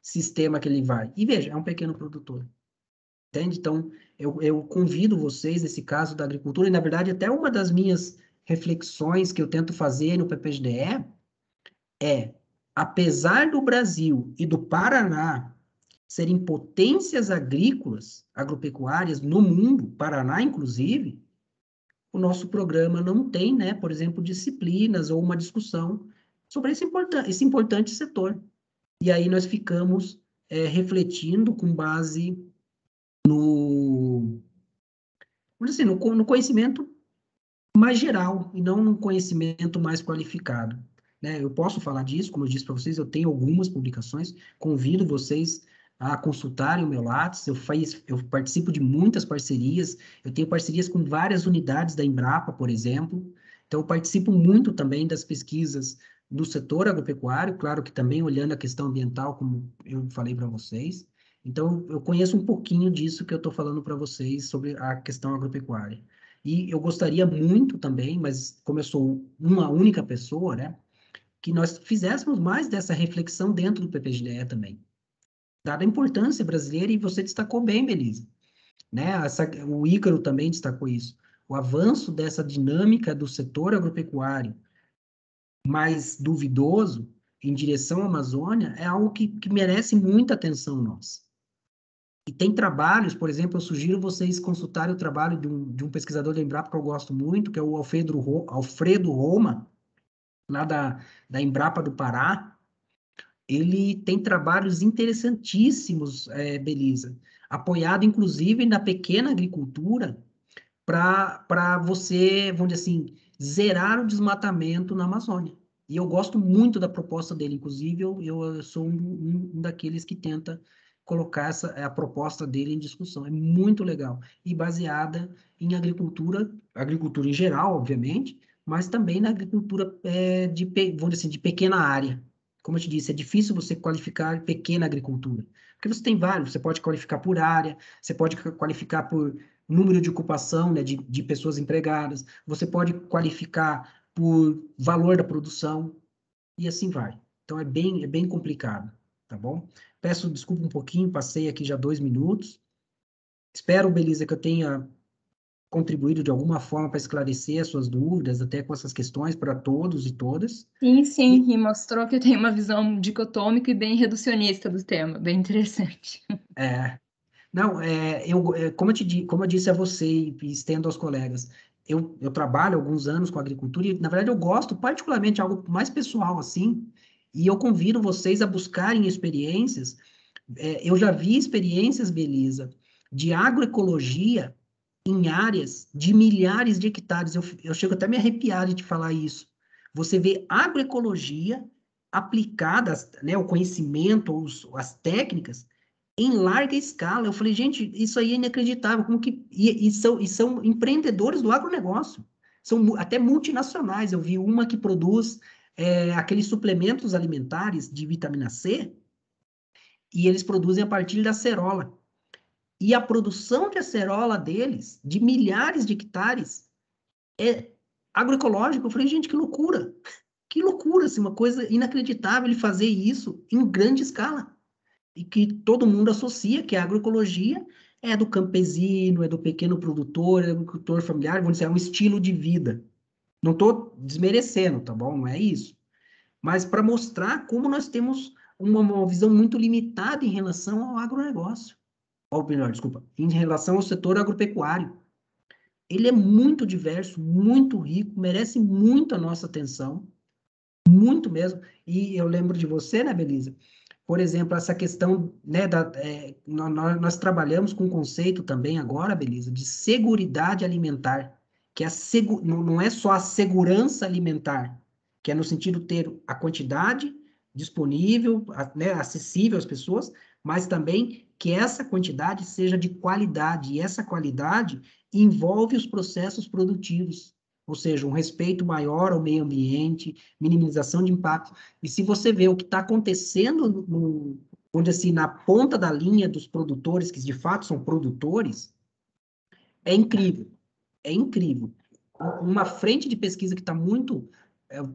sistema que ele vai. E veja, é um pequeno produtor. Entende? Então, eu convido vocês, nesse caso da agricultura, e na verdade até uma das minhas reflexões que eu tento fazer no PPGDE apesar do Brasil e do Paraná serem potências agrícolas, agropecuárias no mundo, Paraná inclusive, o nosso programa não tem, né, por exemplo, disciplinas ou uma discussão sobre esse importante setor. E aí nós ficamos refletindo com base no conhecimento mais geral e não no conhecimento mais qualificado. Né? Eu posso falar disso, como eu disse para vocês, eu tenho algumas publicações, convido vocês a consultarem o meu Lattes, eu participo de muitas parcerias, eu tenho parcerias com várias unidades da Embrapa, por exemplo, então eu participo muito também das pesquisas do setor agropecuário, claro que também olhando a questão ambiental, como eu falei para vocês, então eu conheço um pouquinho disso que eu estou falando para vocês sobre a questão agropecuária. E eu gostaria muito também, mas como eu sou uma única pessoa, né, que nós fizéssemos mais dessa reflexão dentro do PPGDE também. Dada a importância brasileira, e você destacou bem, Belisa, né, o Ícaro também destacou isso, o avanço dessa dinâmica do setor agropecuário mais duvidoso em direção à Amazônia é algo que merece muita atenção nossa. E tem trabalhos, por exemplo, eu sugiro vocês consultarem o trabalho de um pesquisador da Embrapa que eu gosto muito, que é o Alfredo Roma, lá da Embrapa do Pará. Ele tem trabalhos interessantíssimos, Belisa, apoiado inclusive na pequena agricultura, para você, vamos dizer assim, zerar o desmatamento na Amazônia. E eu gosto muito da proposta dele, inclusive eu sou um daqueles que tenta colocar a proposta dele em discussão. É muito legal. E baseada em agricultura em geral, obviamente, mas também na agricultura vamos dizer assim, de pequena área. Como eu te disse, é difícil você qualificar pequena agricultura, porque você tem vários, você pode qualificar por área, você pode qualificar por número de ocupação, né, de pessoas empregadas, você pode qualificar por valor da produção, e assim vai. Então, é bem complicado, tá bom? Peço desculpa um pouquinho, passei aqui já 2 minutos. Espero, Belisa, que eu tenha contribuído de alguma forma para esclarecer as suas dúvidas, até com essas questões para todos e todas. Sim, e mostrou que eu tenho uma visão dicotômica e bem reducionista do tema, bem interessante. Não, como eu disse a você e estendo aos colegas, eu trabalho há alguns anos com agricultura e, na verdade, eu gosto particularmente de algo mais pessoal assim, e eu convido vocês a buscarem experiências. Eu já vi experiências, Belisa, de agroecologia em áreas de milhares de hectares. Eu chego até a me arrepiar de te falar isso. Você vê agroecologia aplicada, né, o conhecimento, as técnicas, em larga escala. Eu falei, gente, isso aí é inacreditável. Como que... são empreendedores do agronegócio. São até multinacionais. Eu vi uma que produz aqueles suplementos alimentares de vitamina C, e eles produzem a partir da acerola. E a produção de acerola deles, de milhares de hectares, é agroecológica. Eu falei, gente, que loucura! Que loucura, assim, uma coisa inacreditável ele fazer isso em grande escala. E que todo mundo associa que a agroecologia é do campesino, é do pequeno produtor, é do agricultor familiar, vamos dizer, é um estilo de vida. Não estou desmerecendo, tá bom? Não é isso. Mas para mostrar como nós temos uma visão muito limitada em relação ao agronegócio. Ou melhor, desculpa, em relação ao setor agropecuário. Ele é muito diverso, muito rico, merece muito a nossa atenção, muito mesmo. E eu lembro de você, né, Belisa? Por exemplo, essa questão, né, nós trabalhamos com um conceito também agora, Belisa, de seguridade alimentar, que não é só a segurança alimentar, que é no sentido de ter a quantidade disponível, né, acessível às pessoas, mas também que essa quantidade seja de qualidade, e essa qualidade envolve os processos produtivos, ou seja, um respeito maior ao meio ambiente, minimização de impacto. E se você vê o que está acontecendo onde assim, na ponta da linha dos produtores, que de fato são produtores, é incrível. É incrível. Uma frente de pesquisa que está muito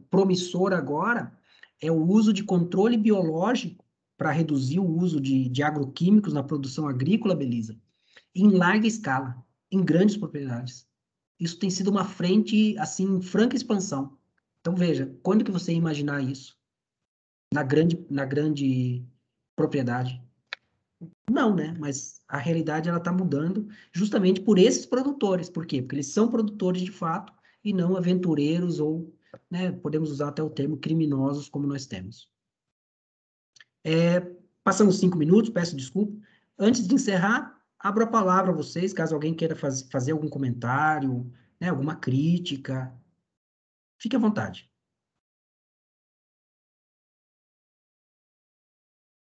promissora agora é o uso de controle biológico para reduzir o uso de agroquímicos na produção agrícola, Belisa, em larga escala, em grandes propriedades. Isso tem sido uma frente, assim, em franca expansão. Então, veja, quando que você ia imaginar isso? Na grande propriedade? Não, né? Mas a realidade, ela está mudando justamente por esses produtores. Por quê? Porque eles são produtores de fato e não aventureiros ou, né, podemos usar até o termo criminosos como nós temos. Passamos 5 minutos, peço desculpa. Antes de encerrar, abro a palavra a vocês, caso alguém queira fazer algum comentário, né, alguma crítica. Fique à vontade.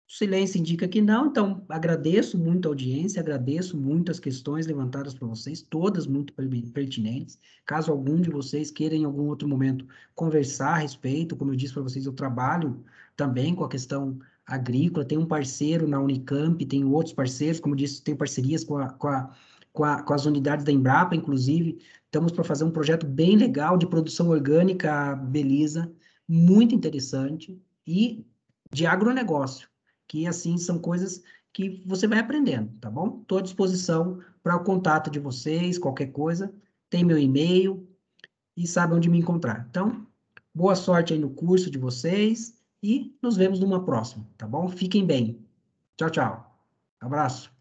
O silêncio indica que não, então agradeço muito a audiência, agradeço muito as questões levantadas por vocês, todas muito pertinentes. Caso algum de vocês queira em algum outro momento conversar a respeito, como eu disse para vocês, eu trabalho também com a questão agrícola, tenho um parceiro na Unicamp, tenho outros parceiros, como eu disse, tenho parcerias com as unidades da Embrapa, inclusive, estamos para fazer um projeto bem legal de produção orgânica, Belisa, muito interessante, e de agronegócio, que, assim, são coisas que você vai aprendendo, tá bom? Estou à disposição para o contato de vocês, qualquer coisa, tem meu e-mail e sabe onde me encontrar. Então, boa sorte aí no curso de vocês e nos vemos numa próxima, tá bom? Fiquem bem. Tchau, tchau. Abraço.